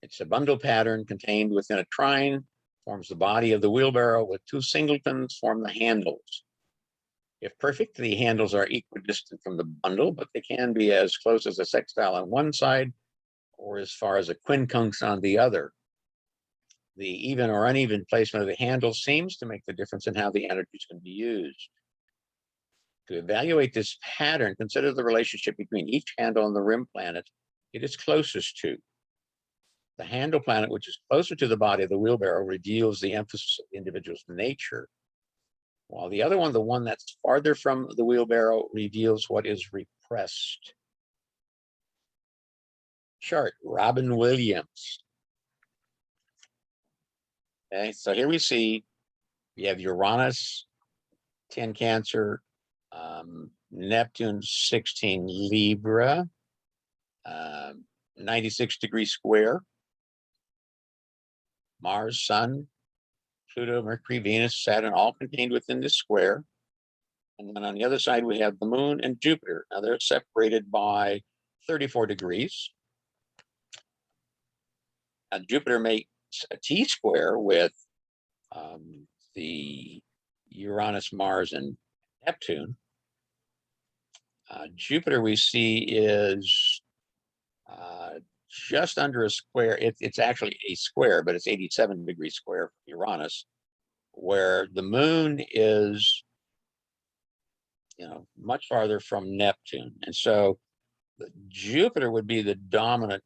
It's a bundle pattern contained within a trine, forms the body of the wheelbarrow, with two singletons form the handles. If perfect, the handles are equidistant from the bundle, but they can be as close as a sextile on one side or as far as a quincunx on the other. The even or uneven placement of the handle seems to make the difference in how the energies can be used. To evaluate this pattern, consider the relationship between each handle and the rim planet it is closest to. The handle planet, which is closer to the body of the wheelbarrow, reveals the emphasis of the individual's nature, while the other one, the one that's farther from the wheelbarrow, reveals what is repressed. Chart, Robin Williams. Okay, so here we see, we have Uranus, 10 Cancer, Neptune, 16 Libra, 96-degree square, Mars, Sun, Pluto, Mercury, Venus, Saturn, all contained within this square. And then on the other side, we have the Moon and Jupiter. Now they're separated by 34 degrees. Jupiter makes a T-square with the Uranus, Mars, and Neptune. Jupiter we see is just under a square. It's actually a square, but it's 87-degree square for Uranus, where the Moon is, much farther from Neptune. And so Jupiter would be the dominant,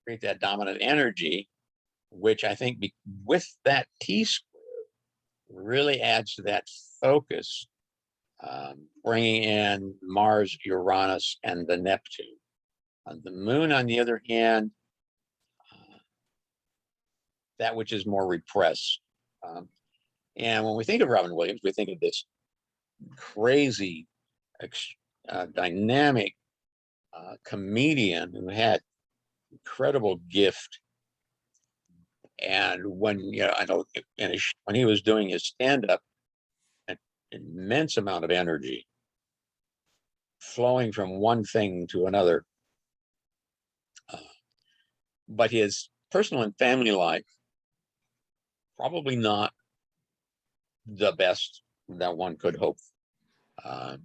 create that dominant energy, which I think with that T-square really adds to that focus, bringing in Mars, Uranus, and the Neptune. The Moon, on the other hand, that which is more repressed. And when we think of Robin Williams, we think of this crazy, dynamic comedian who had incredible gift. And when I know when he was doing his stand-up, an immense amount of energy flowing from one thing to another. But his personal and family life, probably not the best that one could hope. And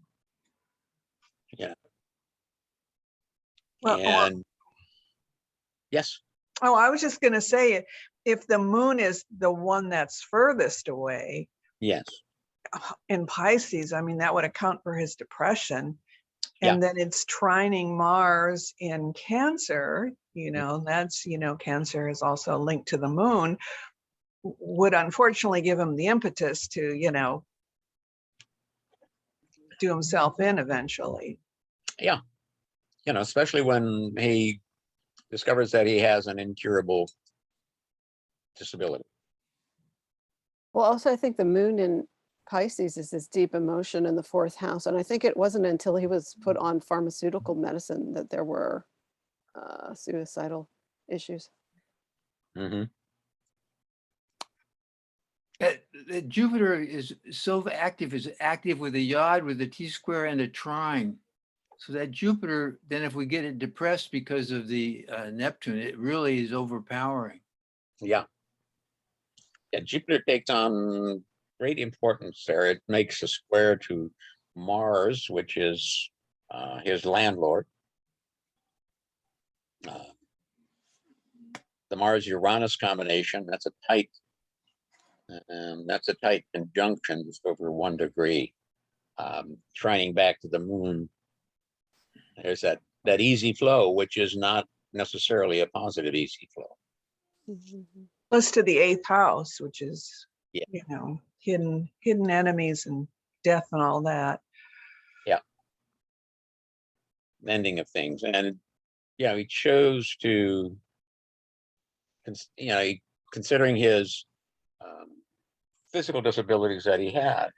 yes. Oh, I was just going to say, if the Moon is the one that's furthest away, yes, in Pisces, I mean, that would account for his depression. And then it's trining Mars in Cancer, that's, Cancer is also linked to the Moon, would unfortunately give him the impetus to, do himself in eventually. Yeah. Especially when he discovers that he has an incurable disability. Well, also, I think the Moon in Pisces is this deep emotion in the fourth house. And I think it wasn't until he was put on pharmaceutical medicine that there were suicidal issues. Mm-hmm. Jupiter is so active, is active with a yod, with a T-square, and a trine. So that Jupiter, then if we get it depressed because of the Neptune, it really is overpowering. Yeah. Jupiter takes on great importance there. It makes a square to Mars, which is his landlord. The Mars-Uranus combination, that's a tight conjunction, just over 1 degree. Trining back to the moon, there's that easy flow, which is not necessarily a positive easy flow. Plus to the 8th house, which is, Yeah. you know, hidden enemies and death and all that. Yeah. Mending of things. And yeah, he chose to, considering his physical disabilities that he had,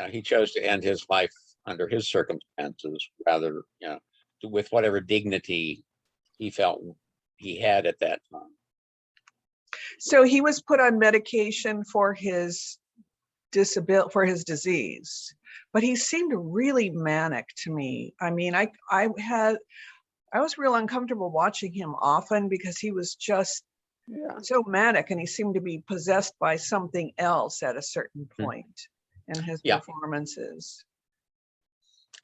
he chose to end his life under his circumstances rather, with whatever dignity he felt he had at that time. So he was put on medication for his disease, but he seemed really manic to me. I mean, I was real uncomfortable watching him often because he was just so manic, and he seemed to be possessed by something else at a certain point in his performances.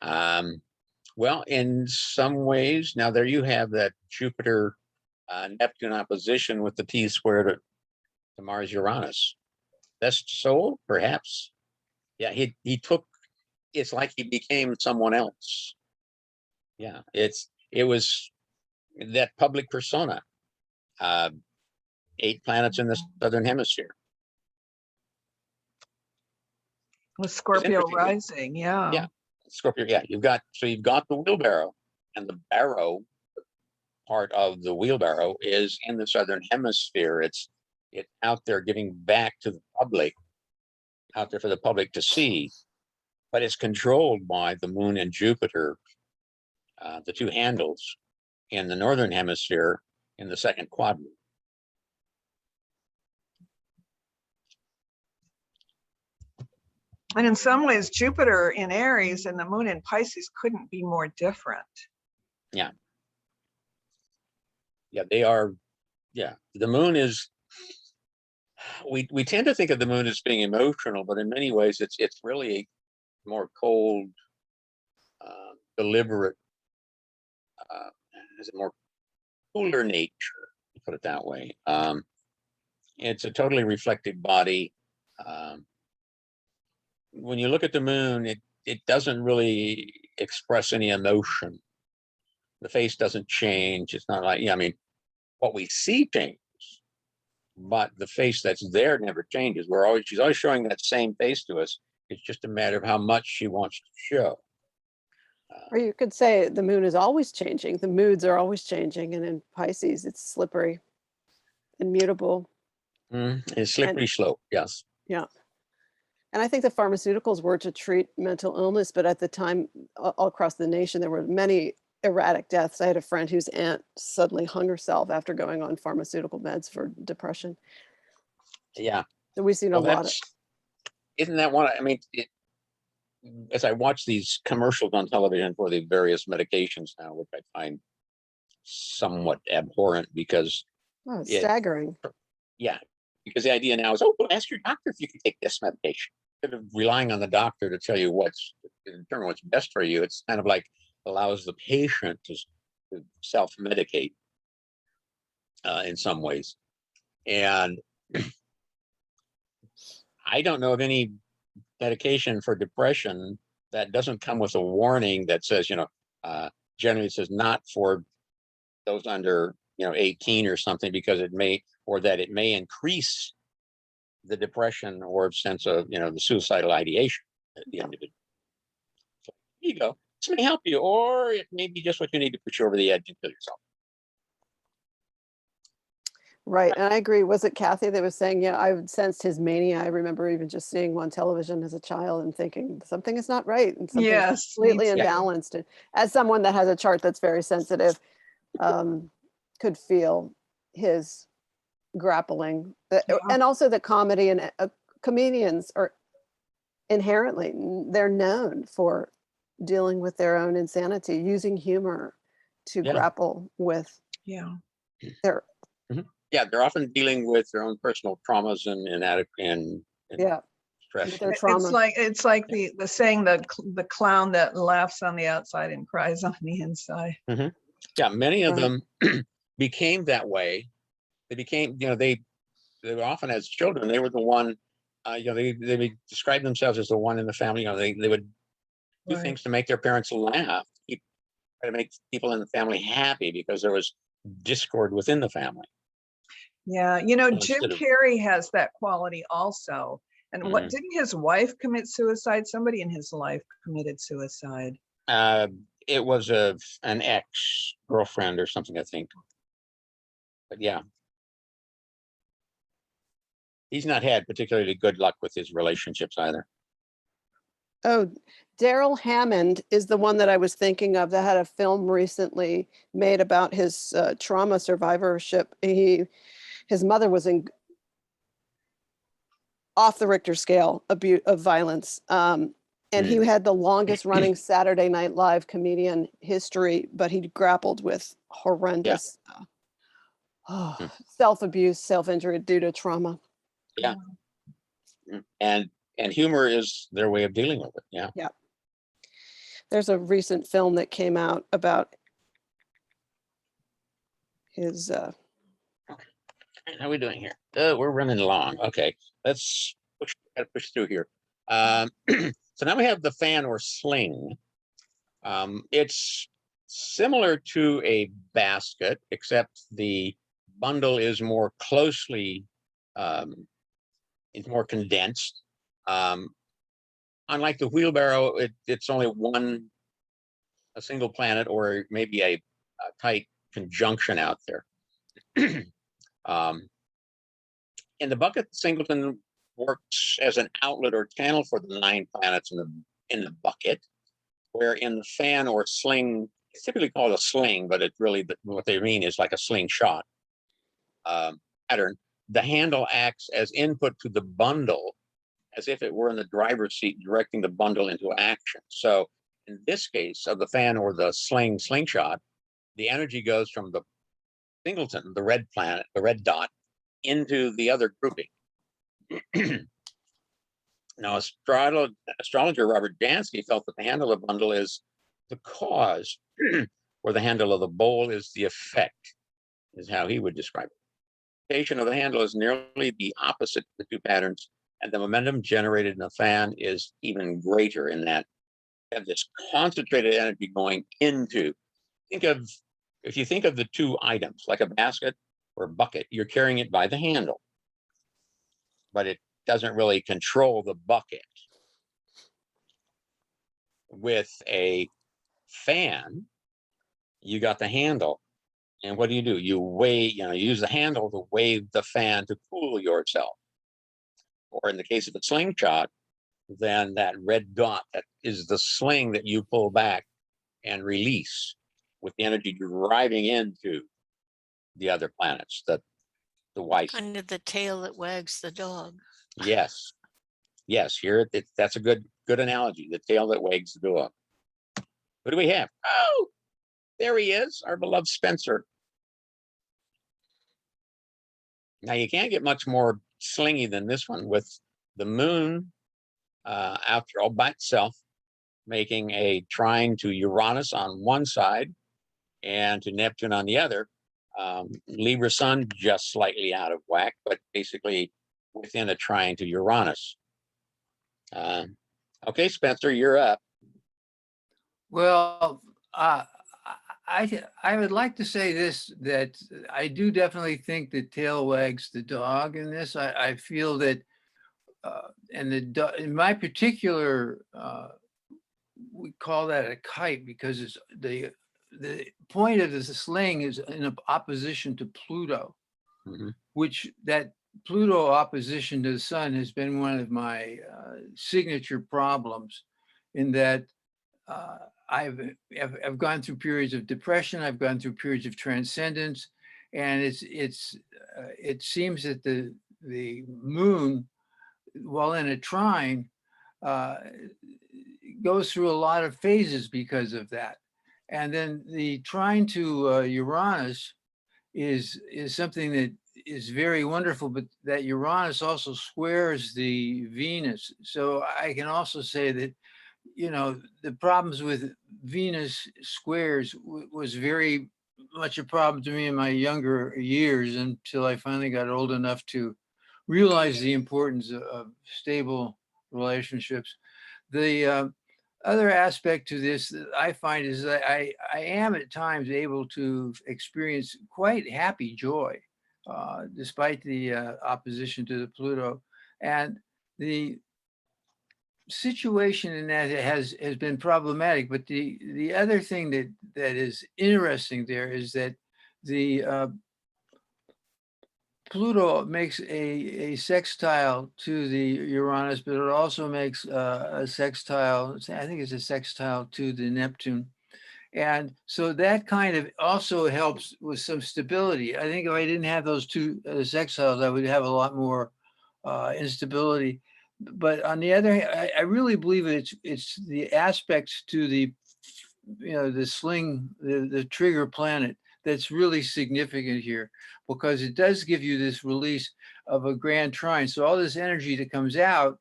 Well, in some ways, now there you have that Jupiter Neptune opposition with the T squared to Mars Uranus. Best soul, perhaps. Yeah, he took, it's like he became someone else. Yeah, it was that public persona. 8 planets in the southern hemisphere. With Scorpio rising, Yeah, Scorpio. Yeah, you've got the wheelbarrow, and the barrow part of the wheelbarrow is in the southern hemisphere. It's out there giving back to the public, out there for the public to see, but it's controlled by the moon and Jupiter, the 2 handles in the northern hemisphere in the 2nd quadrant. And in some ways, Jupiter in Aries and the moon in Pisces couldn't be more different. Yeah. Yeah, they are. Yeah, the moon is, we tend to think of the moon as being emotional, but in many ways it's really a more cold, deliberate, has a more cooler nature, to put it that way. It's a totally reflective body. When you look at the moon, it doesn't really express any emotion. The face doesn't change. It's not like, I mean, what we see changes, but the face that's there never changes. She's always showing that same face to us. It's just a matter of how much she wants to show. Or you could say the moon is always changing. The moods are always changing. And in Pisces, it's slippery and mutable. It's slippery slope, yes. Yeah. And I think the pharmaceuticals were to treat mental illness, but at the time, all across the nation, there were many erratic deaths. I had a friend whose aunt suddenly hung herself after going on pharmaceutical meds for depression. Yeah. So we've seen a lot of. Isn't that one? I mean, as I watch these commercials on television for the various medications now, which I find somewhat abhorrent because it's staggering. Yeah, because the idea now is, well, ask your doctor if you can take this medication. Instead of relying on the doctor to tell you determine what's best for you, it's kind of like allows the patient to self-medicate in some ways. And I don't know of any medication for depression that doesn't come with a warning that says, generally it says not for those under, 18 or something, because it may increase the depression or sense of, the suicidal ideation at the individual. So here you go. This may help you, or it may be just what you need to push you over the edge and kill yourself. Right. And I agree. Was it Kathy that was saying, I sensed his mania. I remember even just seeing him on television as a child and thinking something is not right and something is completely imbalanced. And as someone that has a chart that's very sensitive, could feel his grappling. And also the comedy and comedians are inherently, they're known for dealing with their own insanity, using humor to grapple with their they're often dealing with their own personal traumas and Depression. their It's trauma. like the saying the clown that laughs on the outside and cries on the inside. Yeah, many of Right. them became that way. They became, they were often as children, they were the one, they would describe themselves as the one in the family. They would do Right. things to make their parents laugh, try to make people in the family happy because there was discord within the family. Yeah, So Jim instead of- Carrey has that quality also. And what Mhm. didn't his wife commit suicide? Somebody in his life committed suicide. It was an ex-girlfriend or something, I think. But yeah. He's not had particularly good luck with his relationships either. Oh, Daryl Hammond is the one that I was thinking of that had a film recently made about his trauma survivorship. His mother was in off the Richter scale of violence. And he had the longest running Saturday Night Live comedian history, but he grappled with horrendous self-abuse, self-injury due to trauma. Yeah. And humor is their way of dealing with it. Yeah. Yeah. There's a recent film that came out about his How are we doing here? We're running long. Okay, let's push through here. So now we have the fan or sling. It's similar to a basket, except the bundle is more closely, it's more condensed. Unlike the wheelbarrow, it's only a single planet, or maybe a tight conjunction out there. In the bucket, the singleton works as an outlet or channel for the 9 planets in the bucket, where in the fan or sling, it's typically called a sling, but it's really what they mean is like a slingshot pattern. The handle acts as input to the bundle, as if it were in the driver's seat directing the bundle into action. So in this case of the fan or the slingshot, the energy goes from the singleton, the red planet, the red dot, into the other grouping. Now, astrologer Robert Dansky felt that the handle of the bundle is the cause, where the handle of the bowl is the effect, is how he would describe it. The rotation of the handle is nearly the opposite of the two patterns, and the momentum generated in the fan is even greater in that you have this concentrated energy going into. If you think of the two items, like a basket or a bucket, you're carrying it by the handle, but it doesn't really control the bucket. With a fan, you got the handle, and what do? You use the handle to wave the fan to cool yourself. Or in the case of a slingshot, then that red dot, that is the sling that you pull back and release, with the energy driving into the other planets, the white. Kind of the tail that wags the dog. Yes. Here that's a good analogy. The tail that wags the dog. What do we have? Oh, there he is, our beloved Spencer. Now you can't get much more slingy than this one, with the moon after all by itself, making a trine to Uranus on one side and to Neptune on the other. Libra sun just slightly out of whack, but basically within a trine to Uranus. Okay, Spencer, you're up. Well, I would like to say this, that I do definitely think that tail wags the dog in this. I feel that, in my particular, we call that a kite, because it's the point of the sling is in opposition to Pluto, which that Pluto opposition to the sun has been one of my signature problems, in that I've gone through periods of depression. I've gone through periods of transcendence, and it seems that the moon, while in a trine, goes through a lot of phases because of that. And then the trine to Uranus is something that is very wonderful, but that Uranus also squares the Venus. So I can also say that, you know, the problems with Venus squares was very much a problem to me in my younger years until I finally got old enough to realize the importance of stable relationships. The other aspect to this that I find is that I am at times able to experience quite happy joy, despite the opposition to the Pluto. And the situation in that has been problematic. But the other thing that is interesting there is that the Pluto makes a sextile to the Uranus, but it also makes a sextile, I think it's a sextile to the Neptune. And so that kind of also helps with some stability. I think if I didn't have those two sextiles, I would have a lot more instability. But on the other hand, I really believe it's the aspects to the, you know, the sling, the trigger planet that's really significant here, because it does give you this release of a grand trine. So all this energy that comes out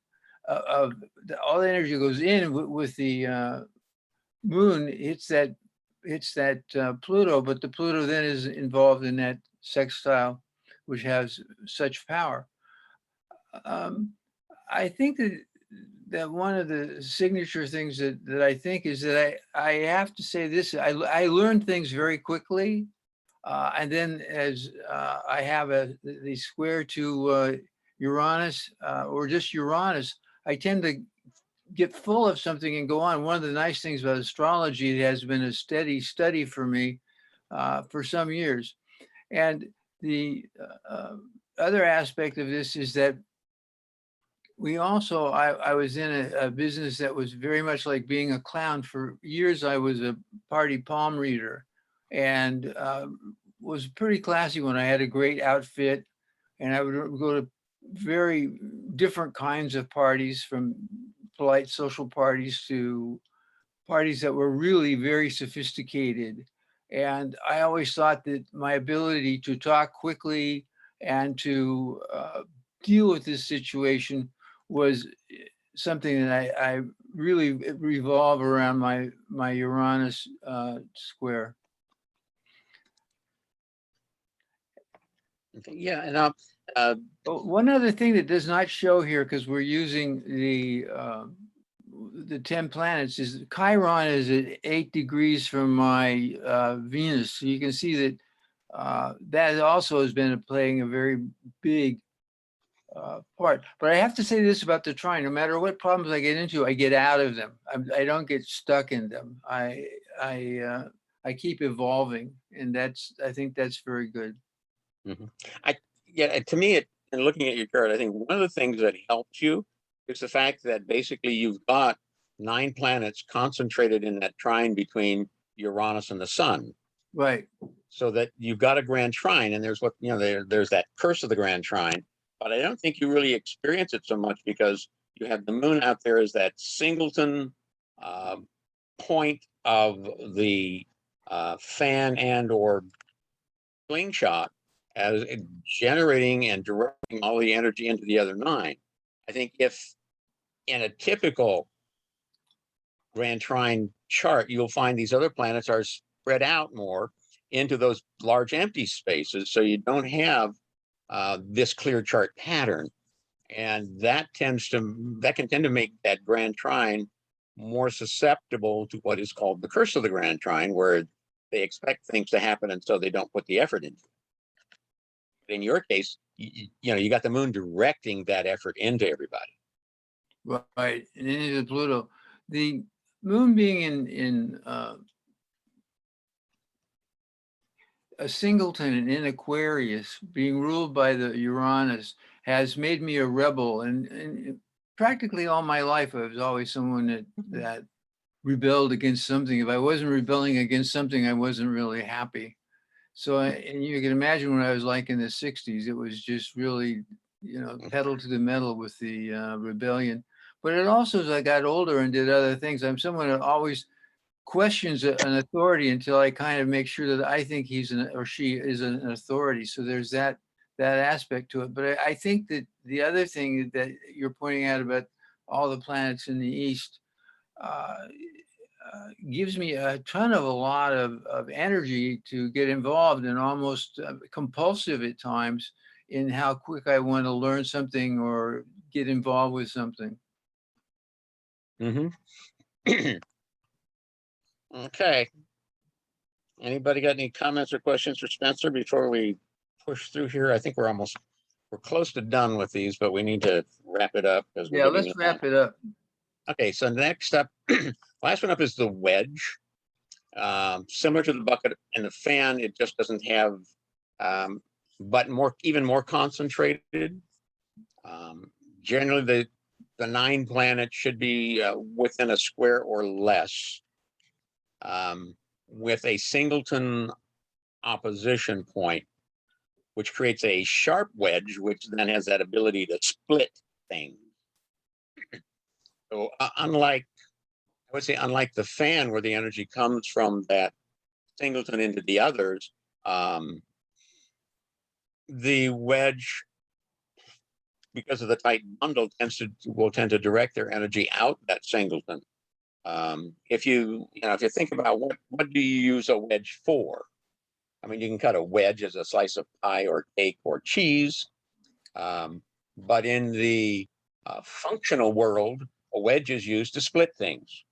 all the energy goes in with the moon hits that Pluto, but the Pluto then is involved in that sextile, which has such power. I think that one of the signature things that I think is that I have to say this, I learned things very quickly. And then as I have the square to Uranus or just Uranus, I tend to get full of something and go on. One of the nice things about astrology, it has been a steady study for me for some years. And the other aspect of this is that we also, I was in a business that was very much like being a clown. For years, I was a party palm reader and was pretty classy when I had a great outfit. And I would go to very different kinds of parties, from polite social parties to parties that were really very sophisticated. And I always thought that my ability to talk quickly and to deal with this situation was something that I really revolve around my Uranus square. Yeah, and one other thing that does not show here, because we're using the 10 planets, is Chiron is at 8 degrees from my Venus. So you can see that that also has been playing a very big part. But I have to say this about the trine: no matter what problems I get into, I get out of them. I don't get stuck in them. I keep evolving, and I think that's very good. Mm-hmm. Yeah, to me, in looking at your chart, I think one of the things that helps you is the fact that basically you've got 9 planets concentrated in that trine between Uranus and the sun. Right. So that you've got a grand trine, and there's there's that curse of the grand trine, but I don't think you really experience it so much because you have the moon out there as that singleton point of the fan and or slingshot, as generating and directing all the energy into the other 9. I think if in a typical grand trine chart, you'll find these other planets are spread out more into those large empty spaces, so you don't have this clear chart pattern, and that can tend to make that grand trine more susceptible to what is called the curse of the grand trine, where they expect things to happen and so they don't put the effort into it. In your case, you got the moon directing that effort into everybody. Right, and into Pluto. The moon being in a singleton and in Aquarius, being ruled by the Uranus, has made me a rebel. And practically all my life, I was always someone that rebelled against something. If I wasn't rebelling against something, I wasn't really happy. So, and you can imagine what I was like in the 60s. It was just really, pedal to the metal with the rebellion. But it also, as I got older and did other things, I'm someone that always questions an authority until I kind of make sure that I think he's or she is an authority. So there's that that aspect to it. But I think that the other thing that you're pointing out about all the planets in the east gives me a lot of energy to get involved, and almost compulsive at times in how quick I want to learn something or get involved with something. Okay. Anybody got any comments or questions for Spencer before we push through here? I think we're close to done with these, but we need to wrap it up. Yeah, let's wrap it up. Okay, so next up, last one up is the wedge. Similar to the bucket and the fan, it just doesn't have, but even more concentrated. Generally, the 9 planets should be within a square or less, with a singleton opposition point, which creates a sharp wedge, which then has that ability to split things. So unlike the fan, where the energy comes from that singleton into the others, the wedge, because of the tight bundle, will tend to direct their energy out that singleton. If you think about what do you use a wedge for? I mean, you can cut a wedge as a slice of pie or cake or cheese, but in the functional world, a wedge is used to split things.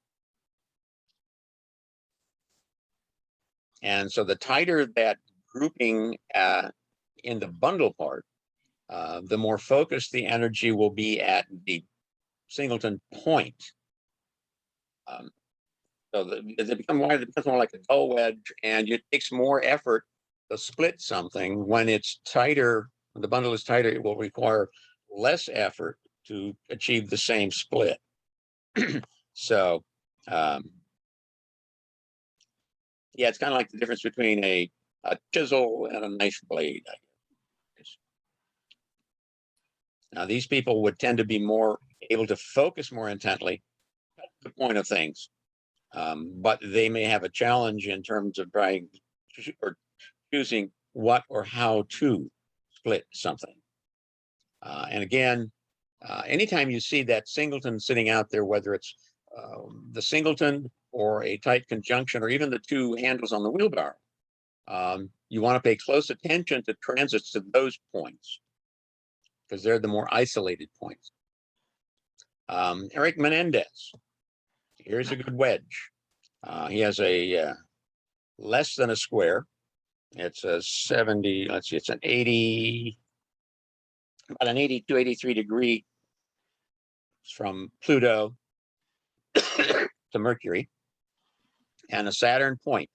And so the tighter that grouping in the bundle part, the more focused the energy will be at the singleton point. So it becomes more like a dull wedge, and it takes more effort to split something. When it's tighter, when the bundle is tighter, it will require less effort to achieve the same split. So, yeah, it's kind of like the difference between a chisel and a knife blade, I guess. Now, these people would tend to be more able to focus more intently at the point of things, but they may have a challenge in terms of trying or choosing what or how to split something. And again, anytime you see that singleton sitting out there, whether it's the singleton or a tight conjunction, or even the 2 handles on the wheelbarrow, you want to pay close attention to transits to those points, because they're the more isolated points. Eric Menendez, here's a good wedge. He has a less than a square. It's a 70, let's see, it's an 80, about an 82, 83 degree from Pluto to Mercury, and a Saturn point.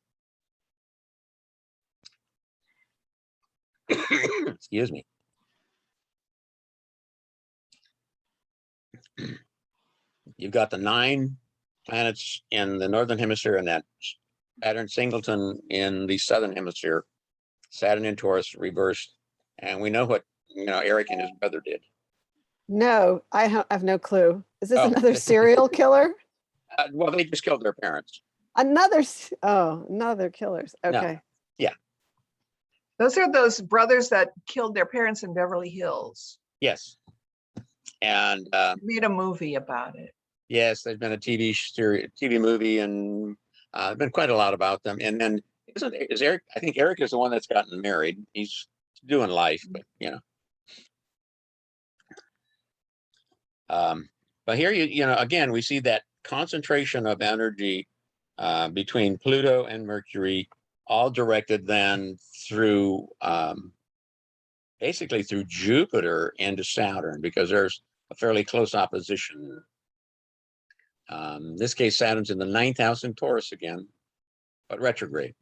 Excuse me. You've got the 9 planets in the northern hemisphere and that Saturn singleton in the southern hemisphere, Saturn in Taurus reversed. And we know what Eric and his brother did. No, I have no clue. Is this another serial killer? Well, they just killed their parents. Another killers. Okay. No. Yeah. Those are those brothers that killed their parents in Beverly Hills. Yes. And made a movie about it. Yes, there's been a TV movie, and been quite a lot about them. And then is Eric? I think Eric is the one that's gotten married. He's doing life, but but here again we see that concentration of energy between Pluto and Mercury, all directed then through basically through Jupiter into Saturn, because there's a fairly close opposition. In this case, Saturn's in the 9th house in Taurus again, but retrograde.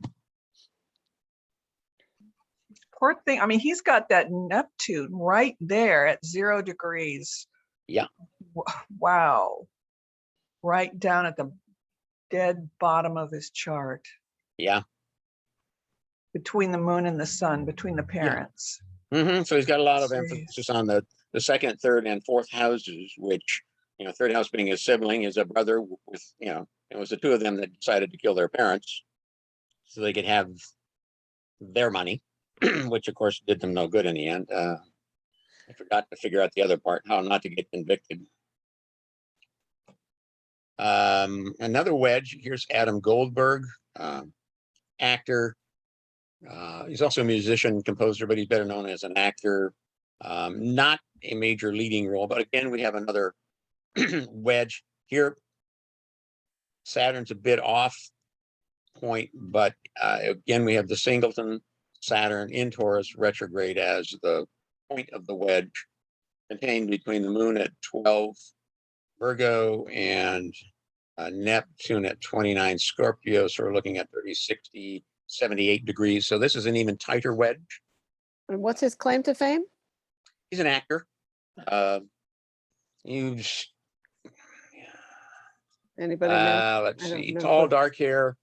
Poor thing. I mean, he's got that Neptune right there at 0 degrees. Yeah. Wow. Right down at the dead bottom of his chart. Yeah. Between the moon and the sun, between the parents. Yeah. So he's got a lot of emphasis on the 2nd, 3rd, and 4th houses, which, 3rd house being his sibling, is a brother with, it was the 2 of them that decided to kill their parents so they could have their money. which of course did them no good in the end. I forgot to figure out the other part, how not to get convicted. Another wedge, here's Adam Goldberg, actor. He's also a musician, composer, but he's better known as an actor. Not a major leading role, but again, we have another wedge here. Saturn's a bit off point, but again, we have the singleton Saturn in Taurus retrograde as the point of the wedge, contained between the moon at 12 Virgo and Neptune at 29 Scorpio. So we're looking at 30, 60, 78 degrees. So this is an even tighter wedge. And what's his claim to fame? He's an actor. He's Anybody know? let's I don't see, know. tall, dark hair.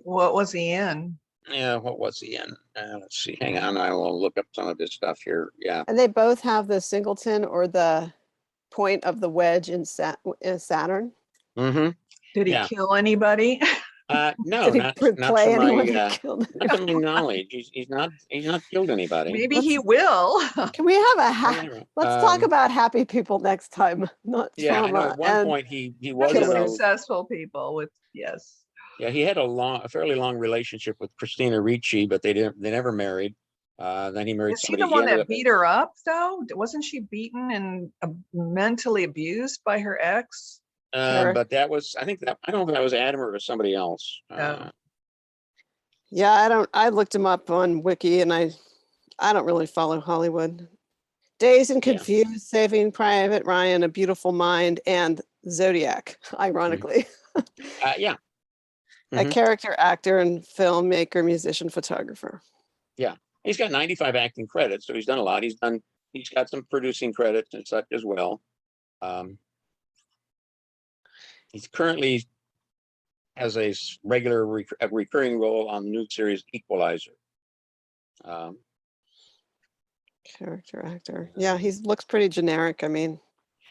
What was he in? Yeah, what was he in? Let's see, hang on, I will look up some of this stuff here. Yeah. And they both have the singleton or the point of the wedge in Saturn. Mm-hmm. Did he Yeah. kill anybody? Did No, he not play to anyone my that killed? not to my knowledge. He's not killed anybody. Maybe he will. Can we have a Anyway, let's talk about happy people next time, not Yeah, I know trauma. at one And point he was Some in a, successful people with, yes. yeah, he had a fairly long relationship with Christina Ricci, but they never married. Then he married Is he somebody. the one ended that up- beat her up though? Wasn't she beaten and mentally abused by her ex? Sure. But that was, I don't know if that was Adam or it was somebody else. yeah, I looked him up on Wiki, and I don't really follow Hollywood. Dazed and Yeah. Confused, Saving Private Ryan, A Beautiful Mind, and Zodiac, ironically. Yeah. A Mhm. character actor and filmmaker, musician, photographer. Yeah. He's got 95 acting credits, so he's done a lot. He's got some producing credits and such as well. He's currently has a regular recurring role on the new series Equalizer. Character actor. Yeah, he looks pretty generic. I mean,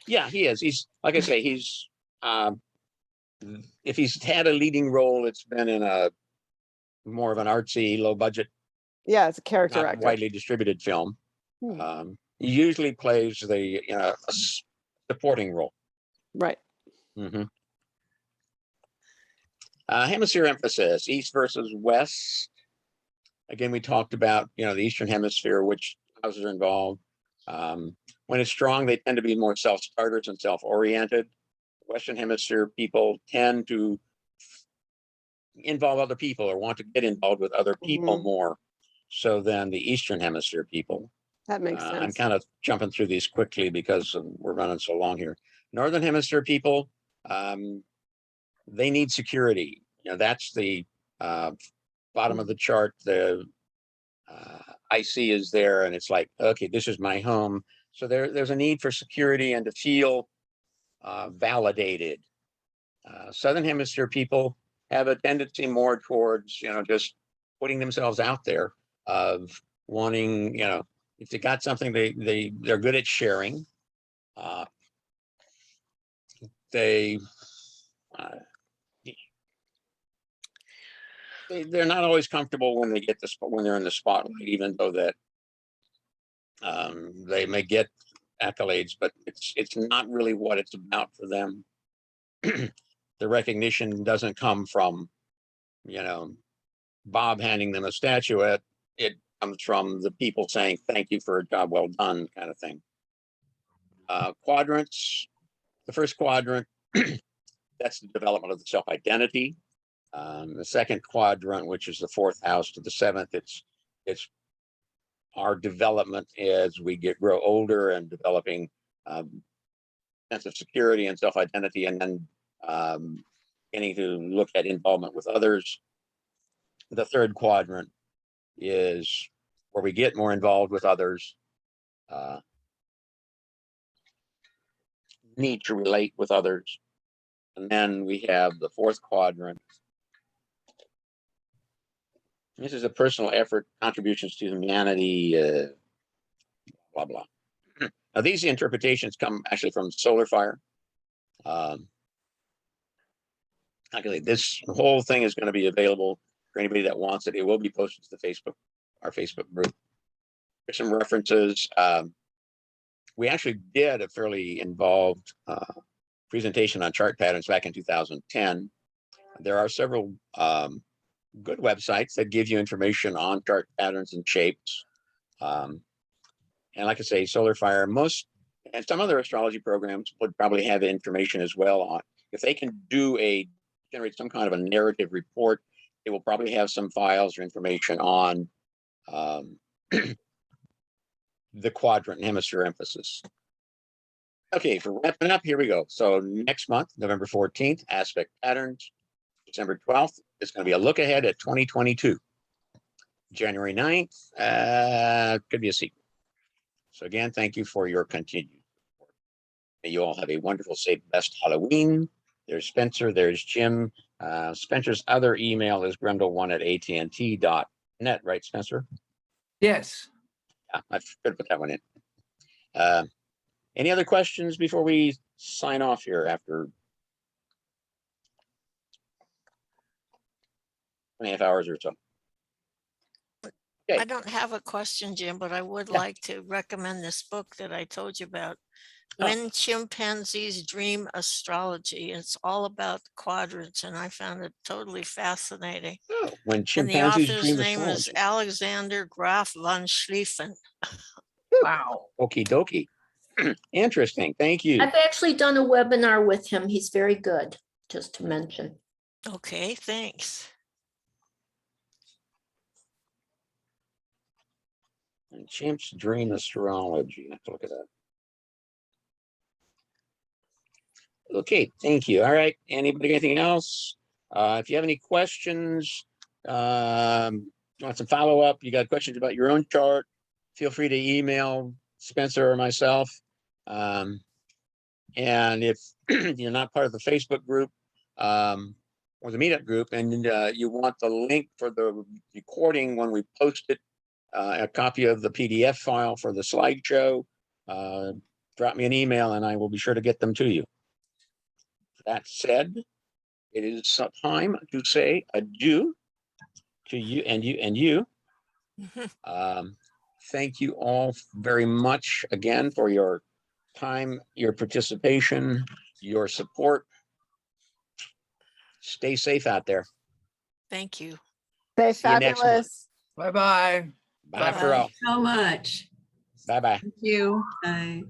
Yeah, he is. He's, like I say, he's if he's had a leading role, it's been in a more of an artsy, low budget, yeah, it's a character not actor. widely distributed film. Hmm. He usually plays the a supporting role. Right. Mm-hmm. Hemisphere emphasis, East versus West. Again, we talked about, the Eastern Hemisphere, which houses are involved. When it's strong, they tend to be more self-starters and self-oriented. Western Hemisphere people tend to involve other people or want to get involved with other people more so than the Eastern Hemisphere people. That makes sense. I'm kind of jumping through these quickly because we're running so long here. Northern Hemisphere people, they need security. That's the bottom of the chart. The IC is there, and it's like, okay, this is my home. So there's a need for security and to feel validated. Southern Hemisphere people have a tendency more towards, just putting themselves out there, of wanting, if they got something, they're good at sharing. They're not always comfortable when when they're in the spotlight, even though that they may get accolades, but it's not really what it's about for them. The recognition doesn't come from, Bob handing them a statuette. It comes from the people saying, thank you for a job well done, kind of thing. Quadrants, the first quadrant, that's the development of the self-identity. The second quadrant, which is the fourth house to the seventh, it's our development as we grow older and developing sense of security and self-identity, and then beginning to look at involvement with others. The third quadrant is where we get more involved with others, need to relate with others. And then we have the fourth quadrant. This is a personal effort, contributions to humanity, blah, blah. Now, these interpretations come actually from Solar Fire. Actually, this whole thing is going to be available for anybody that wants it. It will be posted to the Facebook our Facebook group. Here's some references. We actually did a fairly involved presentation on chart patterns back in 2010. There are several good websites that give you information on chart patterns and shapes. And like I say, Solar Fire, most and some other astrology programs would probably have information as well on if they can generate some kind of a narrative report. They will probably have some files or information on the quadrant and hemisphere emphasis. Okay, for wrapping up, here we go. So next month, November 14th, aspect patterns. December 12th is going to be a look ahead at 2022. January 9th could be a secret. So again, thank you for your continued support. May you all have a wonderful, safe, best Halloween. There's Spencer, there's Jim. Spencer's other email is grendel1@att.net, right, Spencer? Yes. Yeah, I should put that one in. Any other questions before we sign off here after 2.5 hours or so? Okay. I don't have a question, Jim, but I would Yeah. like to recommend this book that I told you about. Oh. When Chimpanzees Dream Astrology. It's all about quadrants, and I found it totally fascinating. Oh, when And the chimpanzees author's dream name is astrology. Alexander Graf von Schlieffen. Wow. Okie dokie. Interesting. Thank you. I've actually done a webinar with him. He's very good, just to mention. Okay, thanks. And chimps dream astrology. I have to look at that. Okay, thank you. All right. Anybody, anything else? If you have any questions, want some follow-up, you got questions about your own chart, feel free to email Spencer or myself. And if you're not part of the Facebook group or the Meetup group, and you want the link for the recording when we post it, a copy of the PDF file for the slideshow, drop me an email and I will be sure to get them to you. That said, it is time to say adieu to you and you and you. Thank you all very much again for your time, your participation, your support. Stay safe out there. Thank you. Stay See you next month. fabulous. Bye-bye. Bye for all. So much. Bye-bye. Thank you. Bye.